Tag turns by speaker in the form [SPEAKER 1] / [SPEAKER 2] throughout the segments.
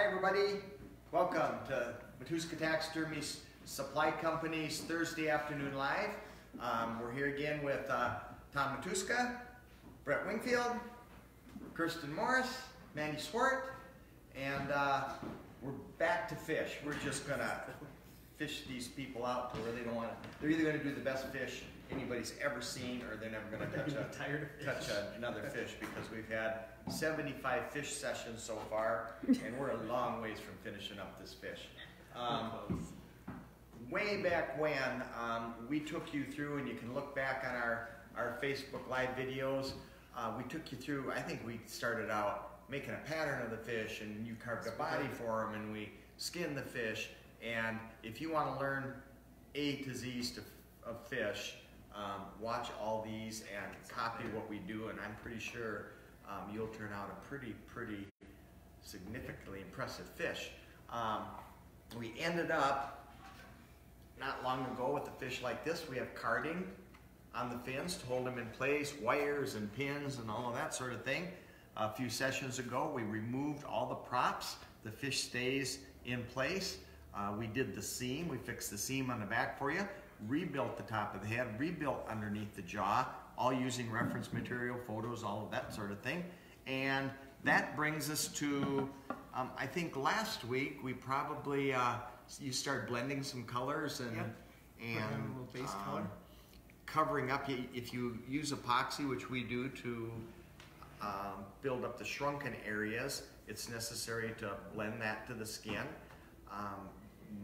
[SPEAKER 1] everybody. Welcome to Matuska Taxidermy Supply Company's Thursday Afternoon Live. We're here again with Tom Matuska, Brett Wingfield, Kirsten Morris, Mandy Swart, and we're back to fish. We're just gonna fish these people out to where they don't want to. They're either gonna do the best fish anybody's ever seen, or they're never gonna touch another fish, because we've had 75 fish sessions so far, and we're a long ways from finishing up this fish. Way back when, we took you through, and you can look back on our Facebook Live videos, we took you through, I think we started out making a pattern of the fish, and you carved a body for them, and we skinned the fish. And if you want to learn A to Z's of fish, watch all these and copy what we do, and I'm pretty sure you'll turn out a pretty significantly impressive fish. We ended up not long ago with a fish like this. We have carding on the fins to hold them in place, wires and pins and all of that sort of thing. A few sessions ago we removed all the props. The fish stays in place. We did the seam. We fixed the seam on the back for you, rebuilt the top of the head, rebuilt underneath the jaw, all using reference material, photos, all of that sort of thing. And that brings us to, I think last week we probably, you start blending some colors and,
[SPEAKER 2] yep. And a little base color.
[SPEAKER 1] Covering up, if you use epoxy, which we do to build up the shrunken areas, it's necessary to blend that to the skin.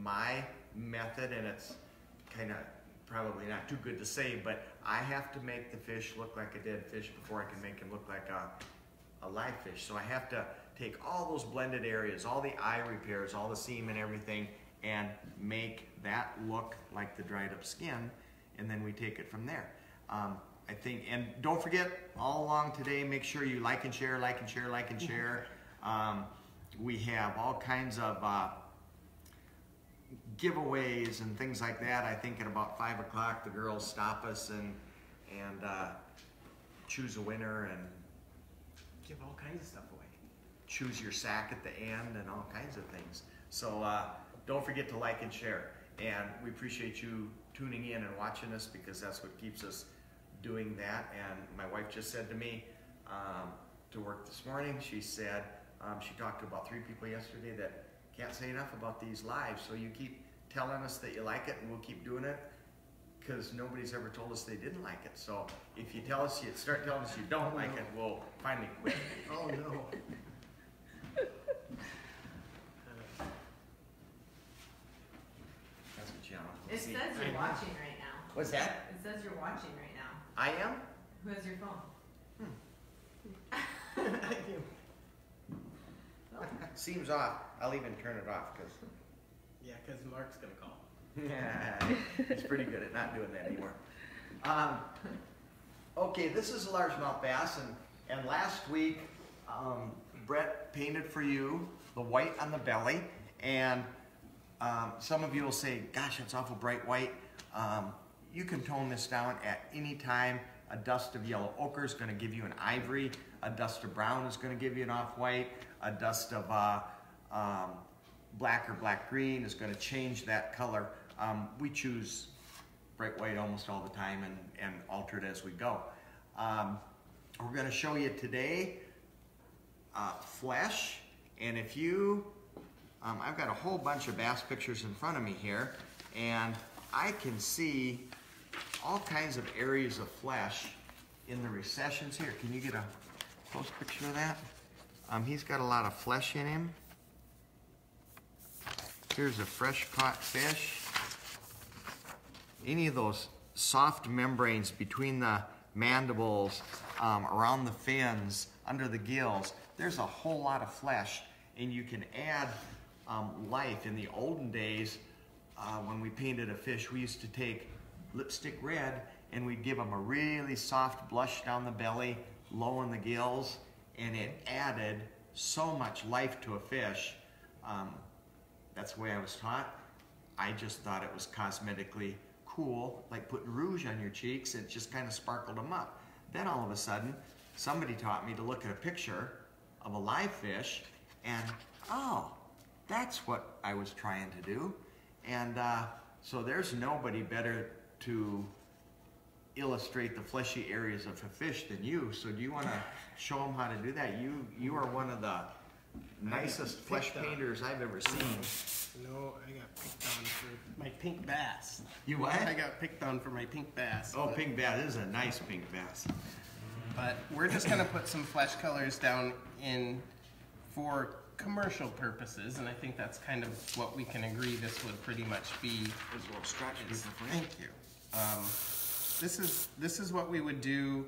[SPEAKER 1] My method, and it's kind of probably not too good to say, but I have to make the fish look like a dead fish before I can make him look like a live fish. So I have to take all those blended areas, all the eye repairs, all the seam and everything, and make that look like the dried up skin, and then we take it from there. I think, and don't forget, all along today, make sure you like and share, like and share, like and share. We have all kinds of giveaways and things like that. I think at about 5 o'clock the girls stop us and choose a winner and
[SPEAKER 2] give all kinds of stuff away.
[SPEAKER 1] Choose your sack at the end and all kinds of things. So don't forget to like and share. And we appreciate you tuning in and watching us, because that's what keeps us doing that. And my wife just said to me to work this morning, she said she talked to about 3 people yesterday that can't say enough about these lives, so you keep telling us that you like it, and we'll keep doing it, because nobody's ever told us they didn't like it. So if you start telling us you don't like it, we'll finally quit.
[SPEAKER 2] Oh no.
[SPEAKER 1] That's what you know.
[SPEAKER 3] It says you're watching right now.
[SPEAKER 1] What's that?
[SPEAKER 3] It says you're watching right now.
[SPEAKER 1] I am?
[SPEAKER 3] Who has your phone?
[SPEAKER 1] Seems off. I'll even turn it off, because
[SPEAKER 2] Yeah, because Mark's gonna call.
[SPEAKER 1] he's pretty good at not doing that anymore. Okay, this is a largemouth bass, and last week Brett painted for you the white on the belly, and some of you will say, gosh, it's awful bright white. You can tone this down at any time. A dust of yellow ochre is going to give you an ivory. A dust of brown is going to give you an off-white. A dust of black or black-green is going to change that color. We choose bright white almost all the time and alter it as we go. We're going to show you today flesh, and if you, I've got a whole bunch of bass pictures in front of me here, and I can see all kinds of areas of flesh in the recessions here. Can you get a close picture of that? He's got a lot of flesh in him. Here's a fresh caught fish. Any of those soft membranes between the mandibles, around the fins, under the gills, there's a whole lot of flesh, and you can add life. In the olden days, when we painted a fish, we used to take lipstick red and we'd give them a really soft blush down the belly, low in the gills, and it added so much life to a fish. That's the way I was taught. I just thought it was cosmetically cool, like putting rouge on your cheeks, and it just kind of sparkled them up. Then all of a sudden, somebody taught me to look at a picture of a live fish and, oh, that's what I was trying to do. And so there's nobody better to illustrate the fleshy areas of a fish than you. So do you want to show them how to do that? You are one of the nicest flesh painters I've ever seen.
[SPEAKER 2] No, I got picked on for my pink bass.
[SPEAKER 1] You what?
[SPEAKER 2] I got picked on for my pink bass.
[SPEAKER 1] Oh, pink bass. This is a nice pink bass.
[SPEAKER 2] But we're just gonna put some flesh colors down in for commercial purposes, and I think that's kind of what we can agree this would pretty much be.
[SPEAKER 1] There's a little stretch.
[SPEAKER 2] Thank you. This is what we would do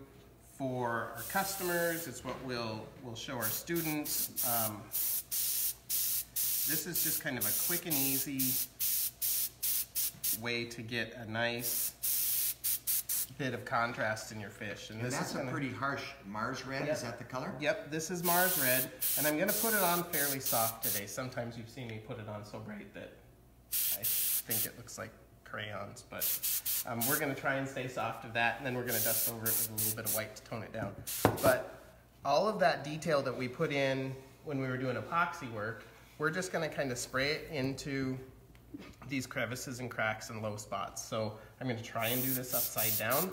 [SPEAKER 2] for our customers. It's what we'll show our students. This is just kind of a quick and easy way to get a nice bit of contrast in your fish.
[SPEAKER 1] And this is a pretty harsh Mars red.
[SPEAKER 2] Yep.
[SPEAKER 1] Is that the color?
[SPEAKER 2] Yep, this is Mars red, and I'm gonna put it on fairly soft today. Sometimes you've seen me put it on so bright that I think it looks like crayons, but we're gonna try and stay soft of that, and then we're gonna dust over it with a little bit of white to tone it down. But all of that detail that we put in when we were doing epoxy work, we're just gonna kind of spray it into these crevices and cracks and low spots. So I'm gonna try and do this upside down.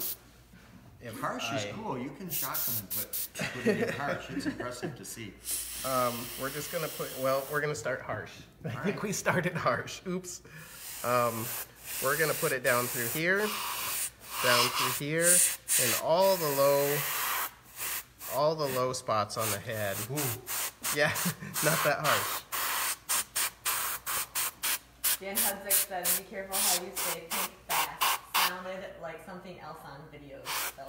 [SPEAKER 1] Harsh is cool. You can shock them and put it in harsh. It's impressive to see.
[SPEAKER 2] We're just gonna we're gonna start harsh. I think we started harsh. Oops. We're gonna put it down through here, and all the low spots on the head. Ooh. Yeah, not that harsh.
[SPEAKER 3] Dan Hudzik said, be careful how you say pink bass. Sounded like something else on videos, so.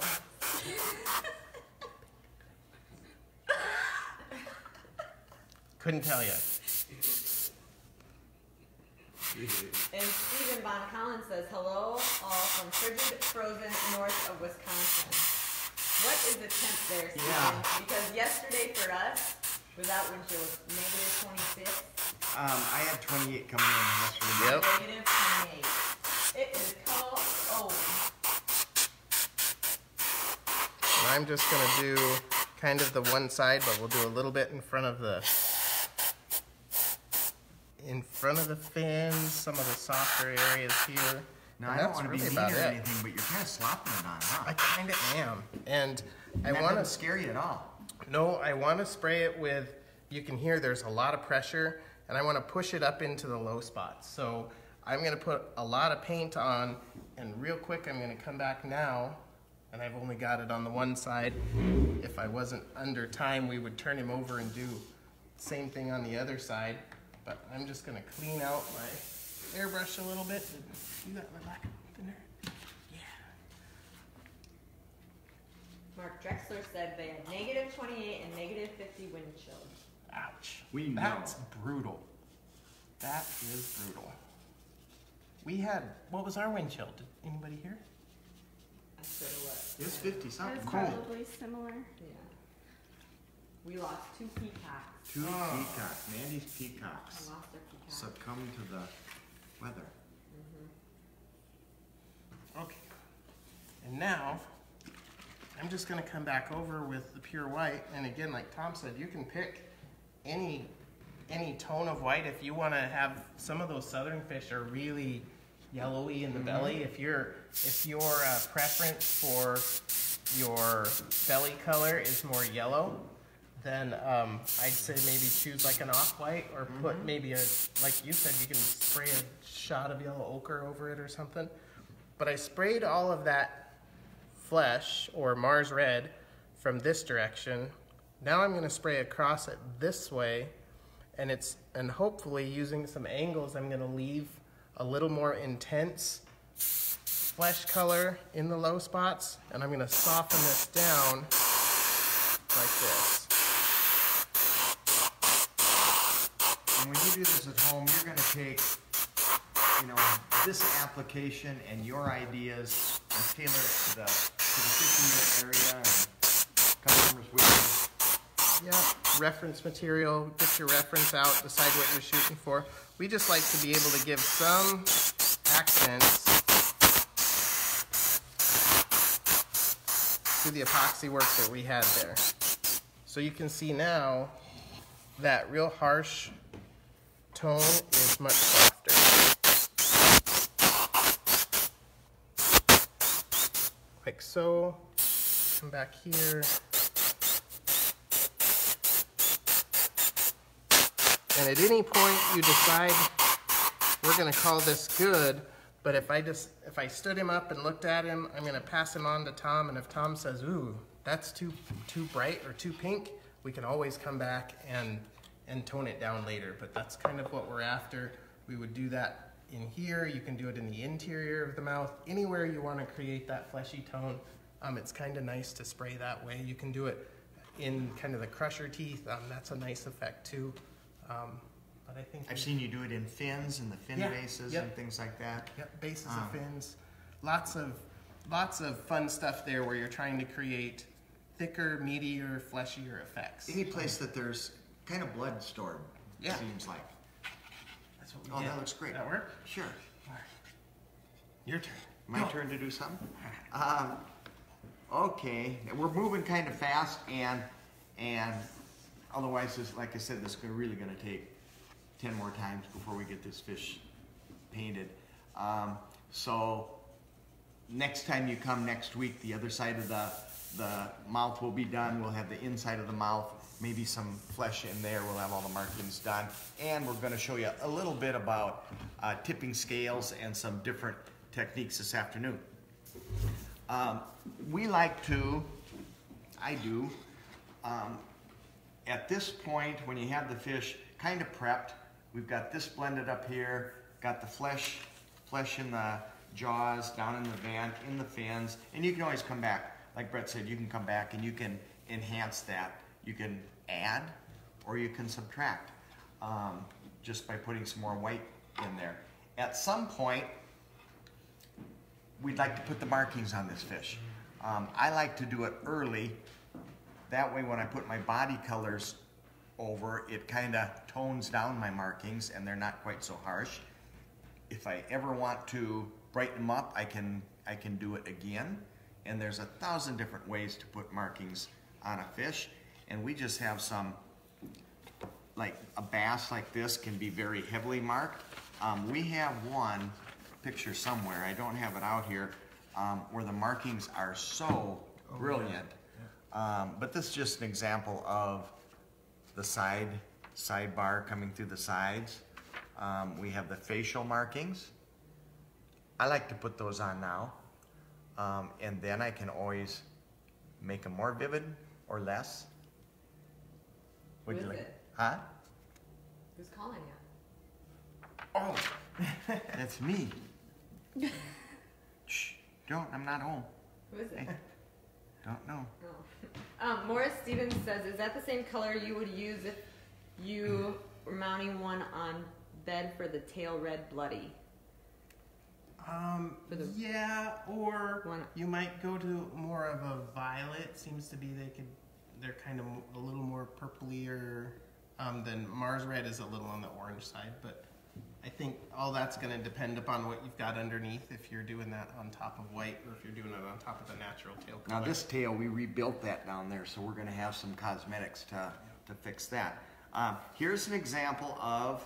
[SPEAKER 2] Couldn't tell you.
[SPEAKER 3] And Stephen Von Collins says, hello, all from frigid, frozen north of Wisconsin. What is the temp there, Stephen?
[SPEAKER 1] Yeah.
[SPEAKER 3] Because yesterday for us, without wind chill, was negative 26.
[SPEAKER 1] I had 28 coming in yesterday.
[SPEAKER 2] Yep.
[SPEAKER 3] Negative 28. It is cold. Oh.
[SPEAKER 2] I'm just gonna do kind of the one side, but we'll do a little bit in front of the fins, some of the softer areas here.
[SPEAKER 1] Now,
[SPEAKER 2] And
[SPEAKER 1] I don't
[SPEAKER 2] that's
[SPEAKER 1] want to
[SPEAKER 2] really
[SPEAKER 1] be mean
[SPEAKER 2] about
[SPEAKER 1] or
[SPEAKER 2] it.
[SPEAKER 1] anything, but you're kind of slopping it on, huh?
[SPEAKER 2] I kind of am, and I
[SPEAKER 1] That
[SPEAKER 2] want
[SPEAKER 1] doesn't
[SPEAKER 2] to.
[SPEAKER 1] scare you at all.
[SPEAKER 2] No, I want to spray it with. You can hear there's a lot of pressure, and I want to push it up into the low spots. So I'm going to put a lot of paint on, and real quick I'm going to come back now, and I've only got it on the one side. If I wasn't under time, we would turn him over and do the same thing on the other side. But I'm just going to clean out my airbrush a little bit. You got my black thinner? Yeah.
[SPEAKER 3] Mark Drexler said they had negative 28 and negative 50 wind chill.
[SPEAKER 2] Ouch.
[SPEAKER 1] We know.
[SPEAKER 2] That's brutal. That is brutal. We had, what was our wind chill? Did anybody hear?
[SPEAKER 3] I swear to what.
[SPEAKER 1] It was 50 something.
[SPEAKER 4] That's
[SPEAKER 1] Cool.
[SPEAKER 4] probably similar.
[SPEAKER 3] Yeah. We lost 2 peacocks.
[SPEAKER 1] Two peacocks. Mandy's peacocks
[SPEAKER 3] I lost their peacocks.
[SPEAKER 1] succumbed to the weather.
[SPEAKER 2] Okay. And now, I'm just gonna come back over with the pure white. And again, like Tom said, you can pick any tone of white. If you wanna have, some of those southern fish are really yellowy in the belly. If your preference for your belly color is more yellow, then I'd say maybe choose like an off-white, or put maybe like you said, you can spray a shot of yellow ochre over it or something. But I sprayed all of that flesh, or Mars red, from this direction. Now I'm gonna spray across it this way, and hopefully using some angles, I'm gonna leave a little more intense flesh color in the low spots, and I'm gonna soften this down like this.
[SPEAKER 1] And when you do this at home, you're going to take, this application and your ideas and tailor it to the fishing area and customers with you.
[SPEAKER 2] Yeah, reference material, get your reference out, decide what you're shooting for. We just like to be able to give some accents to the epoxy work that we had there. So you can see now that real harsh tone is much softer. Like so. Come back here. And at any point you decide we're gonna call this good, but if I stood him up and looked at him, I'm gonna pass him on to Tom, and if Tom says, ooh, that's too bright or too pink, we can always come back and tone it down later, but that's kind of what we're after. We would do that in here. You can do it in the interior of the mouth, anywhere you want to create that fleshy tone. It's kind of nice to spray that way. You can do it in kind of the crusher teeth. That's a nice effect too. But I think
[SPEAKER 1] I've seen you do it in fins and the fin bases and things like that.
[SPEAKER 2] Yep, bases of fins. Lots of fun stuff there where you're trying to create thicker, meatier, fleshier effects.
[SPEAKER 1] Any place that there's kind of blood stored, seems like.
[SPEAKER 2] That's what we
[SPEAKER 1] Oh,
[SPEAKER 2] did.
[SPEAKER 1] that looks great.
[SPEAKER 2] That work?
[SPEAKER 1] Sure.
[SPEAKER 2] All right. Your turn.
[SPEAKER 1] My turn to do something? Okay, we're moving kind of fast, and otherwise, like I said, this is really going to take 10 more times before we get this fish painted. So next time you come next week, the other side of the mouth will be done. We'll have the inside of the mouth, maybe some flesh in there. We'll have all the markings done, and we're going to show you a little bit about tipping scales and some different techniques this afternoon. We like to, I do, at this point when you have the fish kind of prepped, we've got this blended up here, got the flesh in the jaws, down in the vent, in the fins, and you can always come back. Like Brett said, you can come back and you can enhance that. You can add or you can subtract just by putting some more white in there. At some point, we'd like to put the markings on this fish. I like to do it early. That way when I put my body colors over, it kind of tones down my markings and they're not quite so harsh. If I ever want to brighten them up, I can do it again. And there's 1,000 different ways to put markings on a fish. And we just have some, like a bass like this can be very heavily marked. We have one picture somewhere, I don't have it out here, where the markings are so brilliant. But this is just an example of the sidebar coming through the sides. We have the facial markings. I like to put those on now. And then I can always make them more vivid or less.
[SPEAKER 3] Who is it?
[SPEAKER 1] Huh?
[SPEAKER 3] Who's calling you?
[SPEAKER 1] Oh, that's me. Shh, don't, I'm not home.
[SPEAKER 3] Who is it?
[SPEAKER 1] Hey, don't know.
[SPEAKER 3] Oh. Morris Stevens says, is that the same color you would use if you were mounting one on bed for the tail red bloody?
[SPEAKER 2] Yeah, or
[SPEAKER 3] one.
[SPEAKER 2] you might go to more of a violet. Seems to be they're kind of a little more purplier than Mars Red is a little on the orange side, but I think all that's going to depend upon what you've got underneath, if you're doing that on top of white or if you're doing it on top of the natural tail color.
[SPEAKER 1] Now this tail, we rebuilt that down there, so we're going to have some cosmetics to fix that. Here's an example of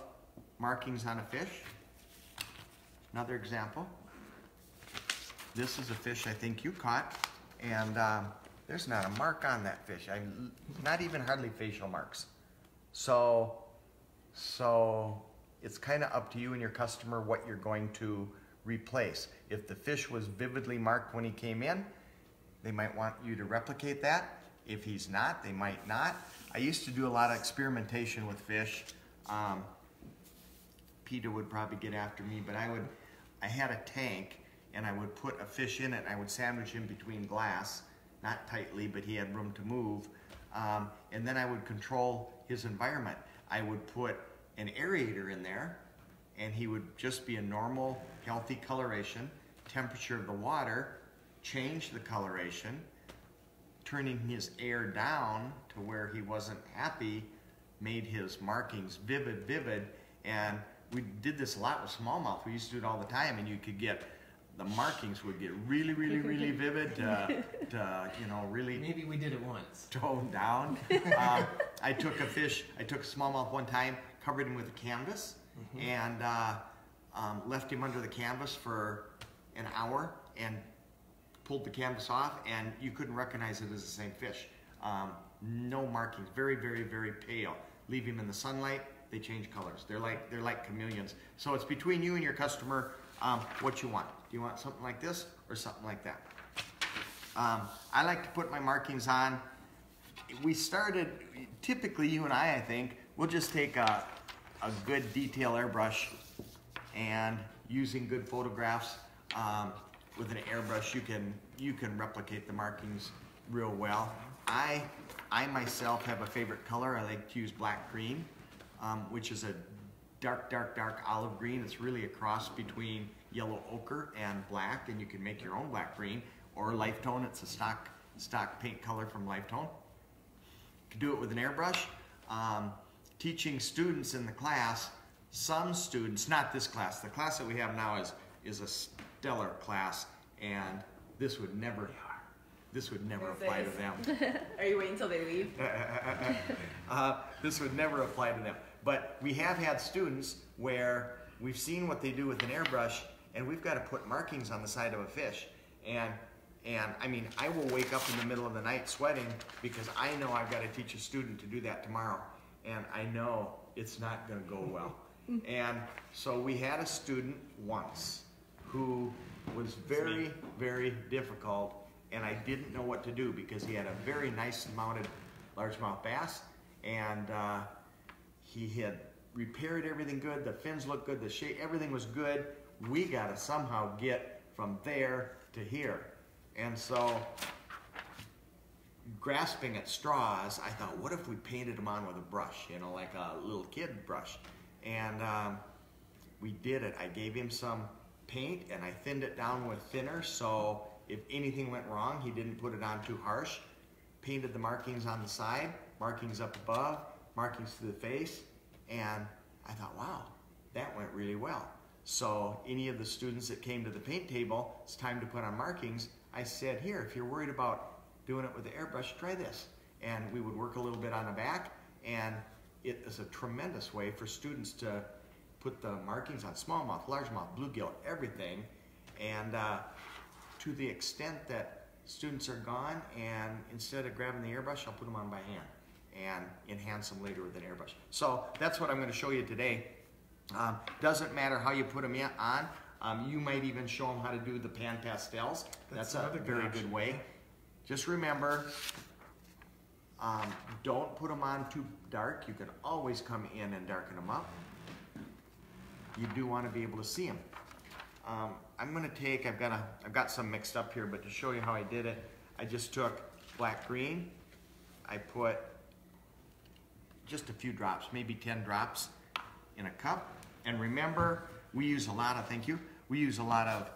[SPEAKER 1] markings on a fish. Another example. This is a fish I think you caught, and there's not a mark on that fish. Not even hardly facial marks. So it's kind of up to you and your customer what you're going to replace. If the fish was vividly marked when he came in, they might want you to replicate that. If he's not, they might not. I used to do a lot of experimentation with fish. Peter would probably get after me, but I had a tank and I would put a fish in it and I would sandwich him between glass, not tightly, but he had room to move. And then I would control his environment. I would put an aerator in there and he would just be a normal, healthy coloration, temperature of the water, change the coloration, turning his air down to where he wasn't happy, made his markings vivid, and we did this a lot with smallmouth. We used to do it all the time, and you could get the markings would get really, really, really vivid to you know, really
[SPEAKER 2] Maybe we did it once.
[SPEAKER 1] toned down. I took a smallmouth one time, covered him with a canvas, and left him under the canvas for an hour and pulled the canvas off, and you couldn't recognize it as the same fish. No markings, very, very, very pale. Leave him in the sunlight, they change colors. They're like chameleons. So it's between you and your customer what you want. Do you want something like this or something like that? I like to put my markings on. We started, typically you and I think, we'll just take a good detail airbrush, and using good photographs with an airbrush, you can replicate the markings real well. I myself have a favorite color. I like to use black green, which is a dark, dark, dark olive green. It's really a cross between yellow ochre and black, and you can make your own black green, or Lifetone. It's a stock paint color from Lifetone. You can do it with an airbrush. Teaching students in the class, some students, not this class, the class that we have now is a stellar class, and this would never apply to them.
[SPEAKER 3] Are you waiting until they leave?
[SPEAKER 1] This would never apply to them. But we have had students where we've seen what they do with an airbrush, and we've got to put markings on the side of a fish. And I mean, I will wake up in the middle of the night sweating because I know I've got to teach a student to do that tomorrow. And I know it's not going to go well. And so we had a student once who was very, very difficult, and I didn't know what to do because he had a very nice mounted largemouth bass, and he had repaired everything good. The fins looked good, the shape, everything was good. We got to somehow get from there to here. And so, grasping at straws, I thought, what if we painted him on with a brush, you know, like a little kid brush? And we did it. I gave him some paint, and I thinned it down with thinner, so if anything went wrong, he didn't put it on too harsh. Painted the markings on the side, markings up above, markings to the face, and I thought, wow, that went really well. So any of the students that came to the paint table, it's time to put on markings, I said, here, if you're worried about doing it with the airbrush, try this. And we would work a little bit on the back, and it is a tremendous way for students to put the markings on smallmouth, largemouth, bluegill, everything. And to the extent that students are gone, and instead of grabbing the airbrush, I'll put them on by hand and enhance them later with an airbrush. So that's what I'm going to show you today. Doesn't matter how you put them on. You might even show them how to do the pan pastels. That's a very good way. Just remember, don't put them on too dark. You can always come in and darken them up. You do want to be able to see them. I'm going to take, I've got some mixed up here, but to show you how I did it, I just took black green. I put just a few drops, maybe 10 drops in a cup. And remember, we use a lot of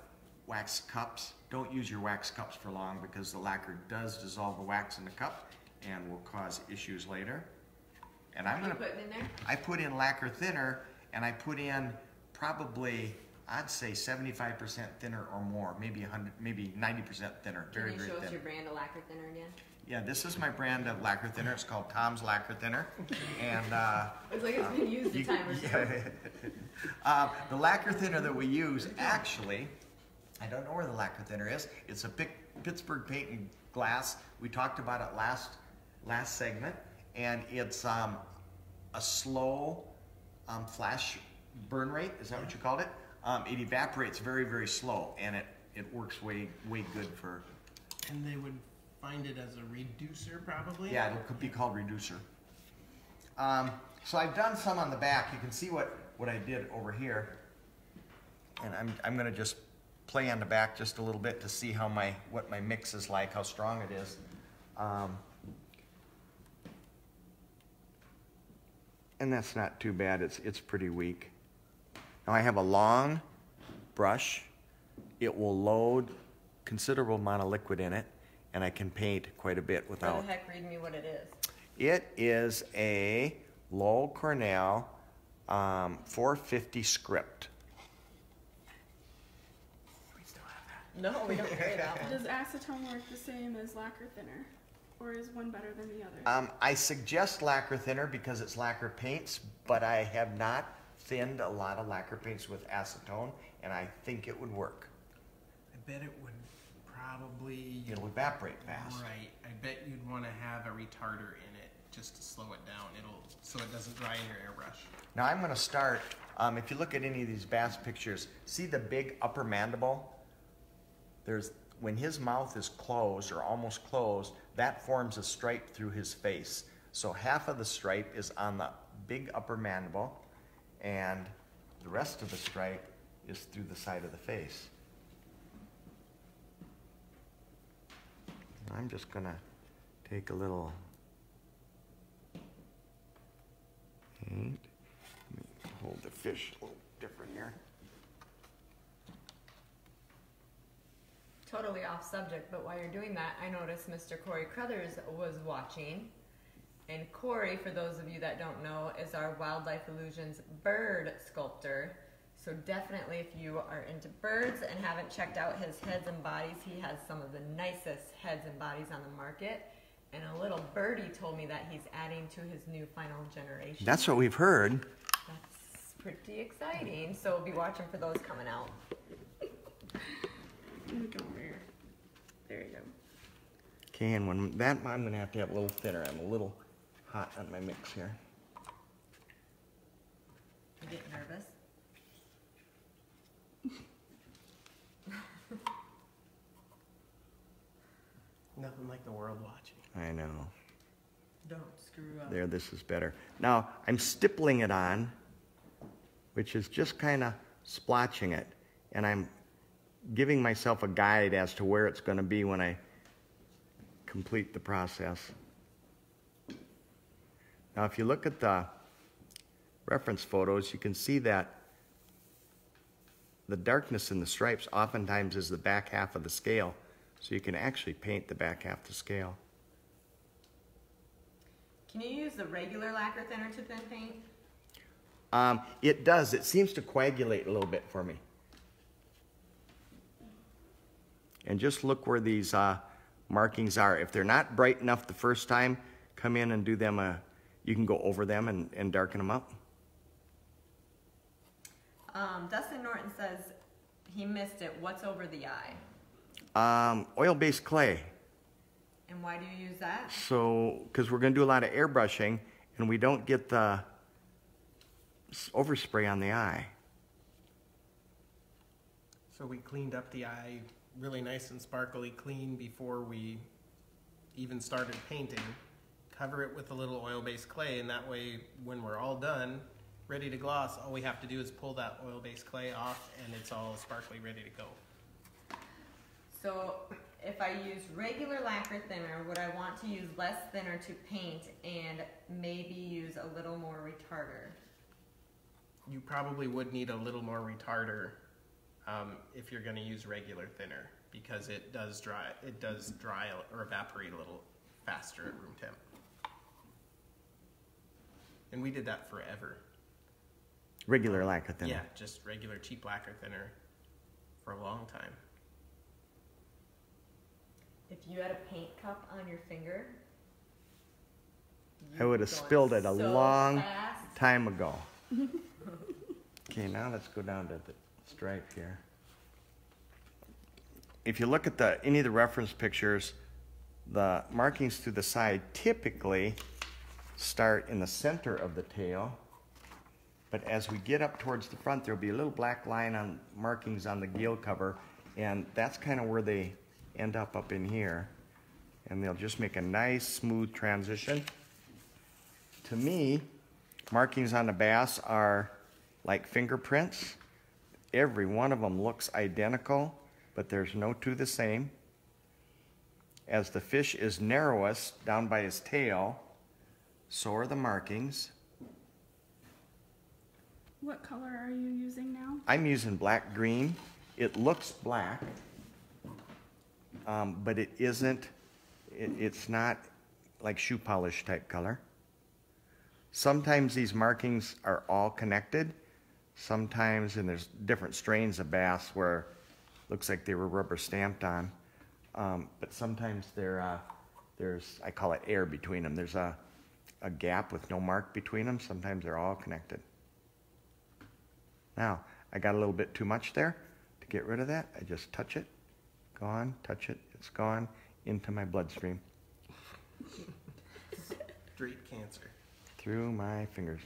[SPEAKER 1] wax cups. Don't use your wax cups for long because the lacquer does dissolve the wax in the cup and will cause issues later. And I'm going to put in there? I put in lacquer thinner, and I put in probably, I'd say 75% thinner or more, maybe 100, maybe 90% thinner. Very, very thin. Can you show us your brand of lacquer thinner again? Yeah, this is my brand of lacquer thinner. It's called Tom's Lacquer Thinner, and it's like it's been used a time or so. The lacquer thinner that we use, actually, I don't know where the lacquer thinner is. It's a Pittsburgh Paint and Glass. We talked about it last segment, and it's a slow flash burn rate. Is that what you called it? It evaporates very, very slow, and it works way good for.
[SPEAKER 2] And they would find it as a reducer, probably?
[SPEAKER 1] Yeah, it'll be called reducer. So I've done some on the back. You can see what I did over here. And I'm going to just play on the back just a little bit to see how what my mix is like, how strong it is. And that's not too bad. It's pretty weak. Now I have a long brush. It will load considerable amount of liquid in it, and I can paint quite a bit without.
[SPEAKER 3] What the heck, read me what it is.
[SPEAKER 1] It is a Lowell Cornell 450 script.
[SPEAKER 2] We still have
[SPEAKER 3] No, we don't carry that one.
[SPEAKER 4] Does acetone work the same as lacquer thinner? Or is one better than the other?
[SPEAKER 1] I suggest lacquer thinner because it's lacquer paints, but I have not thinned a lot of lacquer paints with acetone, and I think it would work.
[SPEAKER 2] I bet it would probably...
[SPEAKER 1] It'll evaporate fast.
[SPEAKER 2] Right. I bet you'd want to have a retarder in it just to slow it down. So it doesn't dry in your airbrush.
[SPEAKER 1] Now I'm going to start, if you look at any of these bass pictures, see the big upper mandible? When his mouth is closed or almost closed, that forms a stripe through his face. So half of the stripe is on the big upper mandible, and the rest of the stripe is through the side of the face. I'm just going to take a little paint. Let me hold the fish a little different here.
[SPEAKER 3] Totally off subject, but while you're doing that, I noticed Mr. Corey Crothers was watching. And Corey, for those of you that don't know, is our Wildlife Illusions bird sculptor. So definitely if you are into birds and haven't checked out his heads and bodies, he has some of the nicest heads and bodies on the market. And a little birdie told me that he's adding to his new final generation.
[SPEAKER 1] That's what we've heard.
[SPEAKER 3] That's pretty exciting. So we'll be watching for those coming out.
[SPEAKER 4] Let me go over here. There you go.
[SPEAKER 1] Okay, and when that, I'm going to have a little thinner. I'm a little hot on my mix here.
[SPEAKER 3] You get nervous?
[SPEAKER 2] Nothing like the world watching.
[SPEAKER 1] I know.
[SPEAKER 3] Don't screw up.
[SPEAKER 1] There, this is better. Now, I'm stippling it on, which is just kind of splotching it. And I'm giving myself a guide as to where it's going to be when I complete the process. Now, if you look at the reference photos, you can see that the darkness in the stripes oftentimes is the back half of the scale. So you can actually paint the back half of the scale.
[SPEAKER 3] Can you use the regular lacquer thinner to thin paint?
[SPEAKER 1] It does. It seems to coagulate a little bit for me. And just look where these markings are. If they're not bright enough the first time, come in and do them. You can go over them and darken them up.
[SPEAKER 3] Dustin Norton says he missed it. What's over the eye?
[SPEAKER 1] Oil-based clay.
[SPEAKER 3] And why do you use that?
[SPEAKER 1] So, because we're going to do a lot of airbrushing, and we don't get the overspray on the eye.
[SPEAKER 2] So we cleaned up the eye really nice and sparkly clean before we even started painting. Cover it with a little oil-based clay, and that way when we're all done, ready to gloss, all we have to do is pull that oil-based clay off and it's all sparkly, ready to go.
[SPEAKER 3] So if I use regular lacquer thinner, would I want to use less thinner to paint and maybe use a little more retarder?
[SPEAKER 2] You probably would need a little more retarder if you're going to use regular thinner, because it does dry or evaporate a little faster at room temp. And we did that forever.
[SPEAKER 1] Regular lacquer thinner.
[SPEAKER 2] Yeah, just regular cheap lacquer thinner for a long time.
[SPEAKER 3] If you had a paint cup on your finger,
[SPEAKER 1] I would have spilled it a long time ago. Okay, now let's go down to the stripe here. If you look at any of the reference pictures, the markings to the side typically start in the center of the tail, but as we get up towards the front, there'll be a little black line on markings on the gill cover, and that's kind of where they end up in here, and they'll just make a nice smooth transition. To me, markings on the bass are like fingerprints. Every one of them looks identical, but there's no two the same. As the fish is narrowest down by his tail, so are the markings.
[SPEAKER 4] What color are you using now?
[SPEAKER 1] I'm using black green. It looks black, but it isn't. It's not like shoe polish type color. Sometimes these markings are all connected. Sometimes, and there's different strains of bass where looks like they were rubber stamped on. But sometimes there's, I call it air between them. There's a gap with no mark between them. Sometimes they're all connected. Now, I got a little bit too much there. To get rid of that, I just touch it, gone, touch it, it's gone into my bloodstream.
[SPEAKER 2] Street cancer.
[SPEAKER 1] Through my fingers.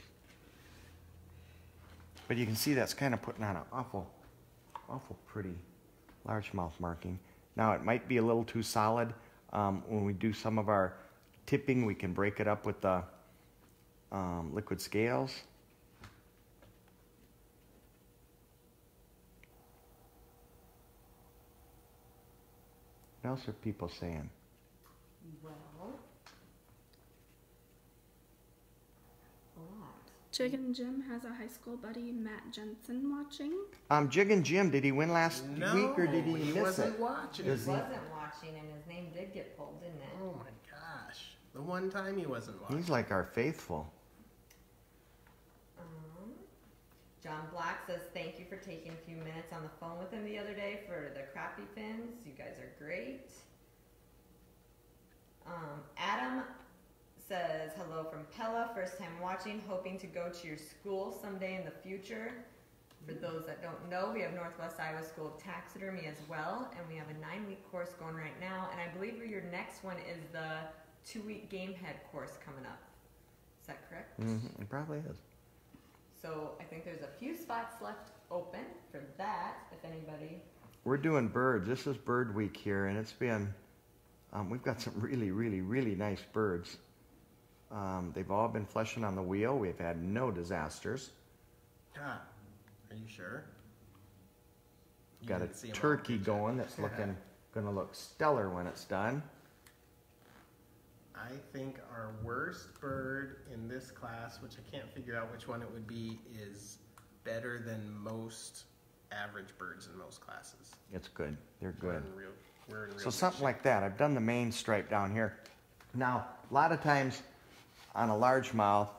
[SPEAKER 1] But you can see that's kind of putting on an awful pretty largemouth marking. Now it might be a little too solid. When we do some of our tipping, we can break it up with the liquid scales. What else are people saying?
[SPEAKER 3] Well, a lot.
[SPEAKER 4] Jig and Jim has a high school buddy, Matt Jensen, watching.
[SPEAKER 1] Jig and Jim, did he win last week or did he miss
[SPEAKER 2] wasn't
[SPEAKER 1] it?
[SPEAKER 2] watching.
[SPEAKER 3] He wasn't watching, and his name did get pulled, didn't it?
[SPEAKER 2] Oh my gosh. The one time he wasn't watching.
[SPEAKER 1] He's like our faithful.
[SPEAKER 3] John Black says, thank you for taking a few minutes on the phone with him the other day for the crappie fins. You guys are great. Adam says, hello from Pella, first time watching, hoping to go to your school someday in the future. For those that don't know, we have Northwest Iowa School of Taxidermy as well, and we have a 9-week course going right now, and I believe your next one is the 2-week game head course coming up. Is that correct?
[SPEAKER 1] Mm-hmm. It probably is.
[SPEAKER 3] So I think there's a few spots left open for that, if anybody.
[SPEAKER 1] We're doing birds. This is bird week here, and it's been, we've got some really, really, really nice birds. They've all been fleshing on the wheel. We've had no disasters.
[SPEAKER 2] Ah, are you sure? You
[SPEAKER 1] Got a
[SPEAKER 2] didn't see 'em all,
[SPEAKER 1] turkey
[SPEAKER 2] did you?
[SPEAKER 1] going that's gonna look stellar when it's done.
[SPEAKER 2] I think our worst bird in this class, which I can't figure out which one it would be, is better than most average birds in most classes.
[SPEAKER 1] It's good. They're
[SPEAKER 2] We're
[SPEAKER 1] good.
[SPEAKER 2] in real
[SPEAKER 1] So
[SPEAKER 2] good
[SPEAKER 1] something
[SPEAKER 2] shape.
[SPEAKER 1] like that. I've done the main stripe down here. Now, a lot of times on a largemouth,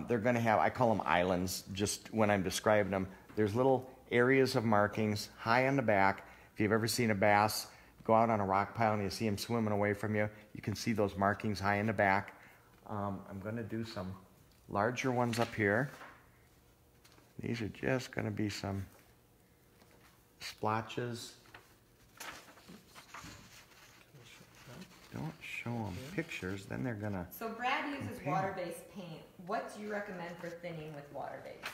[SPEAKER 1] they're going to have, I call them islands, just when I'm describing them. There's little areas of markings high on the back. If you've ever seen a bass go out on a rock pile and you see him swimming away from you, you can see those markings high in the back. I'm going to do some larger ones up here. These are just going to be some splotches. Don't show them pictures, then they're gonna.
[SPEAKER 3] So Brad uses
[SPEAKER 1] Okay.
[SPEAKER 3] water-based paint. What do you recommend for thinning with water-based?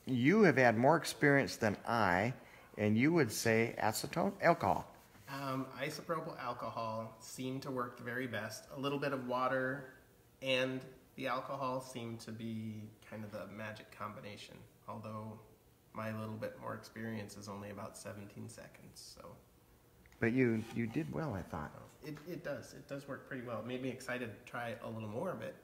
[SPEAKER 1] You have had more experience than I, and you would say acetone, alcohol.
[SPEAKER 2] Isopropyl alcohol seemed to work the very best. A little bit of water and the alcohol seemed to be kind of the magic combination. Although my little bit more experience is only about 17 seconds, so.
[SPEAKER 1] But you did well, I thought.
[SPEAKER 2] It does work pretty well. It made me excited to try a little more of it.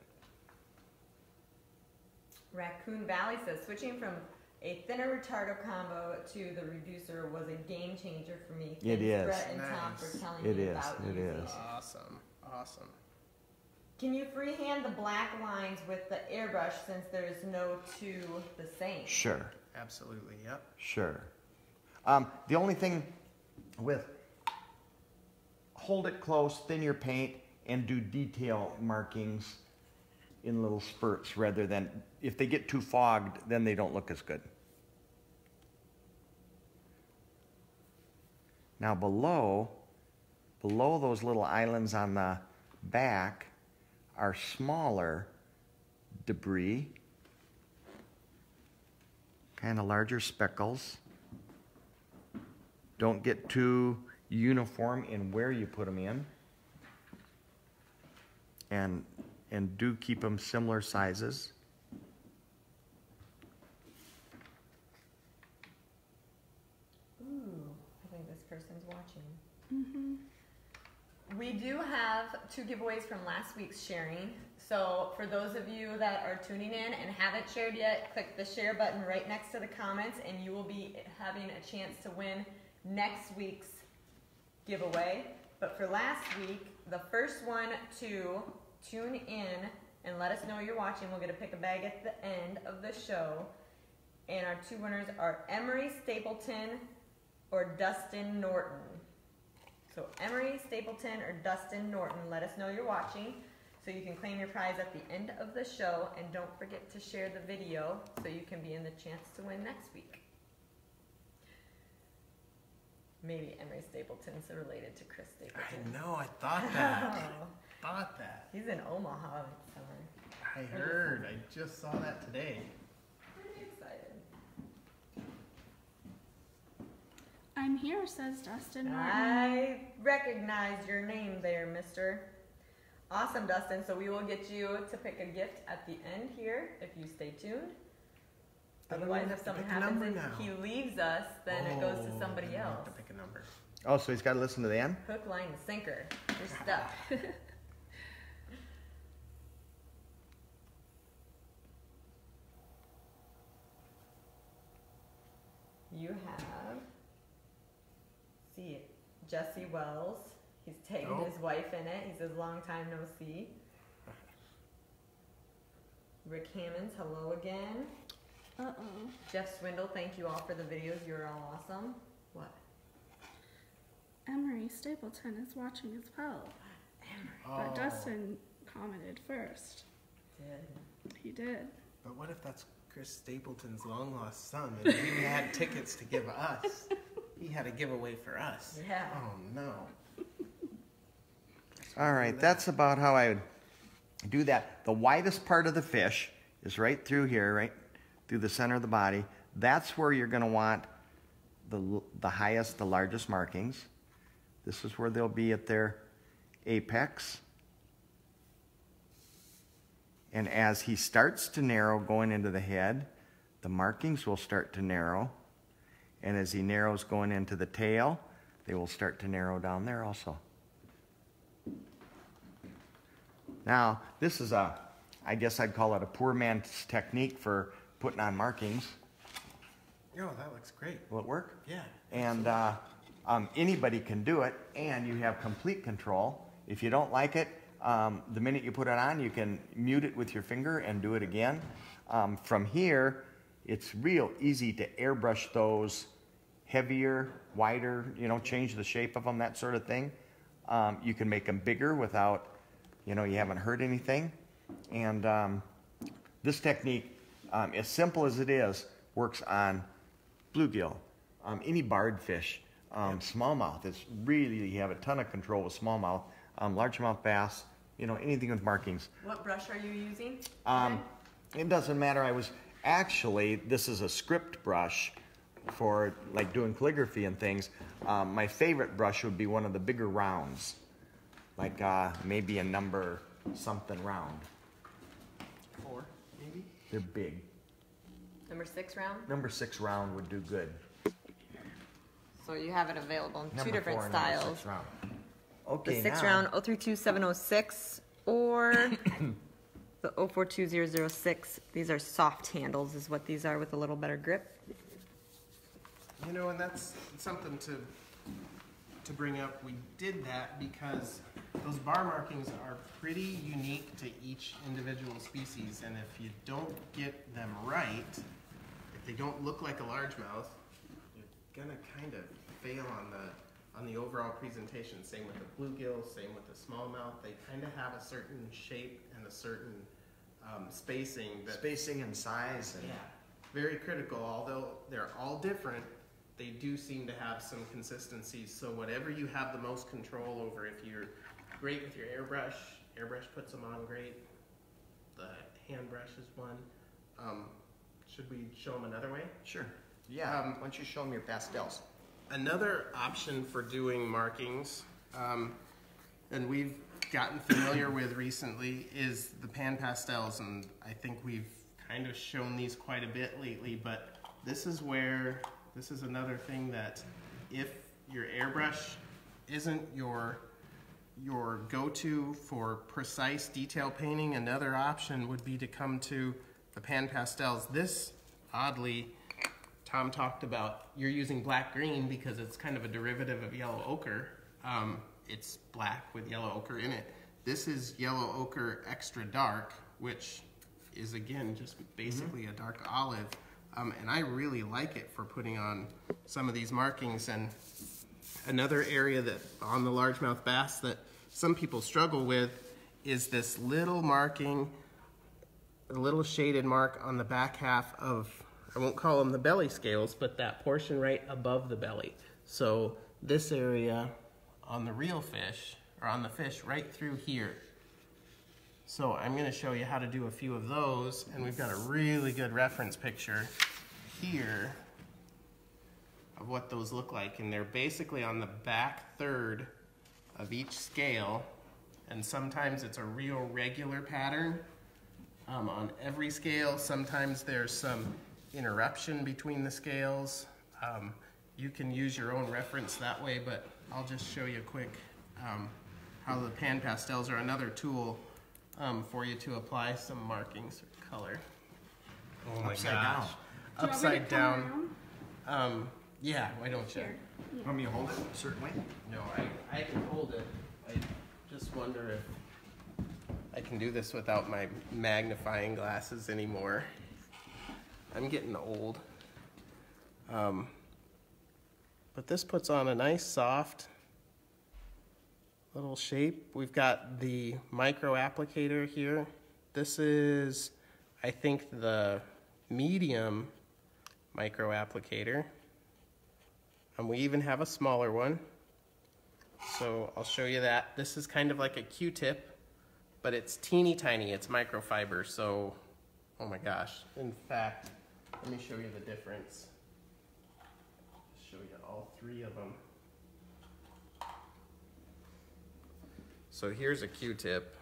[SPEAKER 3] Raccoon Valley says, switching from a thinner retardo combo to the reducer was a game changer for me.
[SPEAKER 1] It
[SPEAKER 3] Thanks,
[SPEAKER 1] is.
[SPEAKER 3] Brett and Tom
[SPEAKER 2] Nice.
[SPEAKER 3] for telling
[SPEAKER 1] It
[SPEAKER 3] me
[SPEAKER 1] is,
[SPEAKER 3] about
[SPEAKER 1] it
[SPEAKER 3] using
[SPEAKER 1] is.
[SPEAKER 2] Awesome.
[SPEAKER 3] Can you freehand the black lines with the airbrush since there's no two the same?
[SPEAKER 1] Sure,
[SPEAKER 2] Absolutely, yep.
[SPEAKER 1] sure. The only thing with hold it close, thin your paint, and do detail markings in little spurts rather than, if they get too fogged, then they don't look as good. Now below those little islands on the back are smaller debris, kind of larger speckles. Don't get too uniform in where you put them in. And do keep them similar sizes.
[SPEAKER 3] Ooh, I think this person's watching. We do have 2 giveaways from last week's sharing. So for those of you that are tuning in and haven't shared yet, click the share button right next to the comments and you will be having a chance to win next week's giveaway. But for last week, the first one to tune in and let us know you're watching, we'll get to pick a bag at the end of the show. And our 2 winners are Emery Stapleton or Dustin Norton. So Emery Stapleton or Dustin Norton, let us know you're watching so you can claim your prize at the end of the show, and don't forget to share the video so you can be in the chance to win next week. Maybe Emery Stapleton's related to Chris Stapleton.
[SPEAKER 2] I know, I thought that.
[SPEAKER 3] He's in Omaha this summer.
[SPEAKER 2] I heard, I just saw that today.
[SPEAKER 3] Pretty excited.
[SPEAKER 4] I'm here, says Dustin Norton.
[SPEAKER 3] I recognize your name there, mister. Awesome, Dustin. So we will get you to pick a gift at the end here if you stay tuned. Otherwise, if something happens and he leaves us, then it goes to somebody else.
[SPEAKER 2] Have to pick a number.
[SPEAKER 1] Oh, so he's got to listen to the end?
[SPEAKER 3] Hook, line, and sinker. You're stuck. You have, see, Jesse Wells. He's tagging his wife in it. He says, long time no see. Rick Hammonds, hello again.
[SPEAKER 4] Uh-oh.
[SPEAKER 3] Jeff Swindle, thank you all for the videos. You're all awesome. What?
[SPEAKER 4] Emery Stapleton is watching as well.
[SPEAKER 3] Emery.
[SPEAKER 4] But Dustin commented first. He did.
[SPEAKER 2] But what if that's Chris Stapleton's long lost son and he had tickets to give us? He had a giveaway for us.
[SPEAKER 3] Yeah.
[SPEAKER 2] Oh no.
[SPEAKER 1] All right, that's about how I would do that. The widest part of the fish is right through here, right through the center of the body. That's where you're going to want the highest, the largest markings. This is where they'll be at their apex. And as he starts to narrow going into the head, the markings will start to narrow. And as he narrows going into the tail, they will start to narrow down there also. Now, this is I guess I'd call it a poor man's technique for putting on markings.
[SPEAKER 2] Oh, that looks great.
[SPEAKER 1] Will it work?
[SPEAKER 2] Yeah.
[SPEAKER 1] And anybody can do it, and you have complete control. If you don't like it, the minute you put it on, you can mute it with your finger and do it again. From here, it's real easy to airbrush those heavier, wider, change the shape of them, that sort of thing. You can make them bigger without, you haven't hurt anything. And this technique, as simple as it is, works on bluegill, any barred fish, smallmouth. It's really, you have a ton of control with smallmouth, largemouth bass, anything with markings.
[SPEAKER 3] What brush are you using?
[SPEAKER 1] It doesn't matter. This is a script brush for like doing calligraphy and things. My favorite brush would be one of the bigger rounds, like maybe a number something round.
[SPEAKER 2] 4, maybe?
[SPEAKER 1] They're big.
[SPEAKER 3] Number 6 round?
[SPEAKER 1] Number 6 round would do good.
[SPEAKER 3] So you have it available in
[SPEAKER 1] Number
[SPEAKER 3] two different
[SPEAKER 1] 4 and number
[SPEAKER 3] styles.
[SPEAKER 1] 6 round. Okay,
[SPEAKER 3] The 6
[SPEAKER 1] now,
[SPEAKER 3] round 032706 or the 042006. These are soft handles is what these are, with a little better grip.
[SPEAKER 2] And that's something to bring up. We did that because those bar markings are pretty unique to each individual species, and if you don't get them right, if they don't look like a largemouth, you're gonna kind of fail on the overall presentation. Same with the bluegill, same with the smallmouth. They kind of have a certain shape and a certain spacing
[SPEAKER 1] and size. And
[SPEAKER 2] very critical. Although they're all different, they do seem to have some consistencies. So whatever you have the most control over, if you're great with your airbrush puts them on great. The hand brush is one. Should we show them another way?
[SPEAKER 1] Sure. Yeah. Why don't you show them your pastels?
[SPEAKER 2] Another option for doing markings, and we've gotten familiar with recently, is the pan pastels, and I think we've kind of shown these quite a bit lately, but this is another thing that if your airbrush isn't your go-to for precise detail painting, another option would be to come to the pan pastels. This, oddly, Tom talked about, you're using black-green because it's kind of a derivative of yellow ochre. It's black with yellow ochre in it. This is yellow ochre extra dark, which is, again, just basically a dark olive. And I really like it for putting on some of these markings. And another area that on the largemouth bass that some people struggle with is this little marking, a little shaded mark on the back half of, I won't call them the belly scales, but that portion right above the belly. So this area on the real fish, or on the fish right through here. So I'm going to show you how to do a few of those, and we've got a really good reference picture here of what those look like, and they're basically on the back third of each scale, and sometimes it's a real regular pattern on every scale. Sometimes there's some interruption between the scales. You can use your own reference that way, but I'll just show you quick how the pan pastels are another tool for you to apply some markings or color. Oh my gosh. Upside down. Yeah, why don't you?
[SPEAKER 1] Want me to hold it? Certainly.
[SPEAKER 2] No, I can hold it. I just wonder if I can do this without my magnifying glasses anymore. I'm getting old. But this puts on a nice soft little shape. We've got the micro applicator here. This is, I think, the medium micro applicator. And we even have a smaller one. So I'll show you that. This is kind of like a Q-tip, but it's teeny tiny. It's microfiber, so, oh my gosh. In fact, let me show you the difference. Show you all three of them. So here's a Q-tip.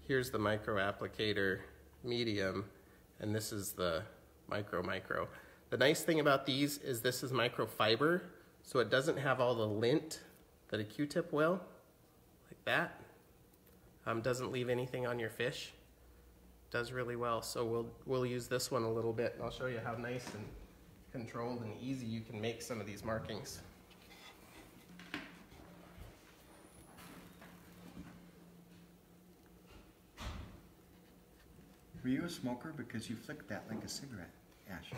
[SPEAKER 2] Here's the micro applicator medium, and this is the micro. The nice thing about these is this is microfiber, so it doesn't have all the lint that a Q-tip will, like that. Doesn't leave anything on your fish. Does really well, so we'll use this one a little bit, and I'll show you how nice and controlled and easy you can make some of these markings.
[SPEAKER 1] Were you a smoker? Because you flicked that like a cigarette, Ash.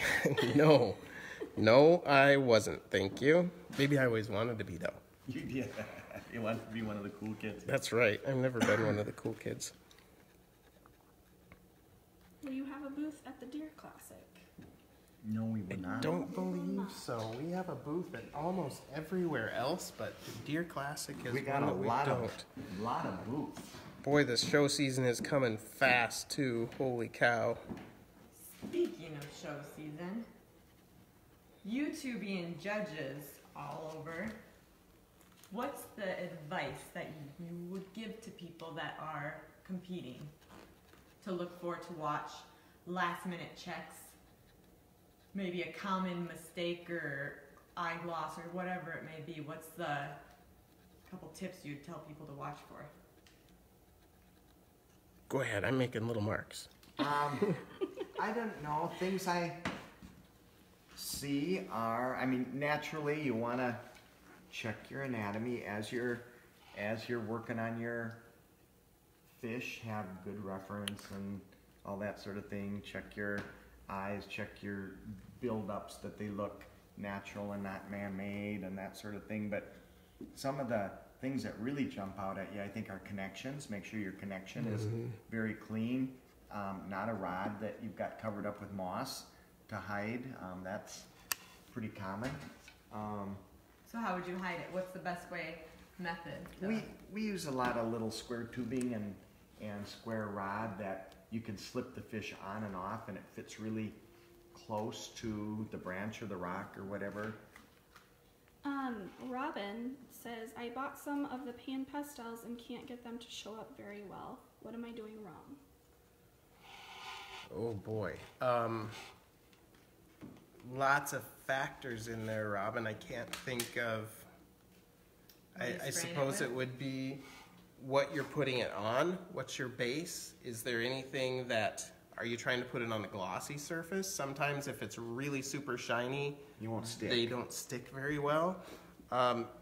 [SPEAKER 2] No, I wasn't, thank you. Maybe I always wanted to be, though.
[SPEAKER 1] You did. You wanted to be one of the cool kids.
[SPEAKER 2] That's right. I've never been one of the cool kids.
[SPEAKER 4] Will you have a booth at the Deer Classic?
[SPEAKER 1] No, we would not.
[SPEAKER 2] Don't believe so. We have a booth at almost everywhere else, but the Deer Classic is
[SPEAKER 1] We got
[SPEAKER 2] one
[SPEAKER 1] a
[SPEAKER 2] that we
[SPEAKER 1] lot
[SPEAKER 2] don't.
[SPEAKER 1] of booths.
[SPEAKER 2] Boy, this show season is coming fast, too. Holy cow.
[SPEAKER 3] Speaking of show season, you two being judges all over, what's the advice that you would give to people that are competing to look for, to watch, last minute checks, maybe a common mistake or eye gloss or whatever it may be? What's the couple tips you'd tell people to watch for?
[SPEAKER 2] Go ahead, I'm making little marks.
[SPEAKER 1] I don't know. Things I see are, I mean, naturally you want to check your anatomy as you're working on your fish. Have good reference and all that sort of thing. Check your eyes, check your build-ups, that they look natural and not man-made and that sort of thing. But some of the things that really jump out at you, I think, are connections. Make sure your connection is very clean. Not a rod that you've got covered up with moss to hide. That's pretty common.
[SPEAKER 3] So how would you hide it? What's the best method?
[SPEAKER 1] We use a lot of little square tubing and square rod that you can slip the fish on and off, and it fits really close to the branch or the rock or whatever.
[SPEAKER 4] Robin says, I bought some of the pan pastels and can't get them to show up very well. What am I doing wrong?
[SPEAKER 2] Oh boy. Lots of factors in there, Robin. I can't think of. I suppose it would be what you're putting it on. What's your base? Is there anything that, are you trying to put it on a glossy surface? Sometimes if it's really super shiny,
[SPEAKER 1] You won't stick.
[SPEAKER 2] they don't stick very well.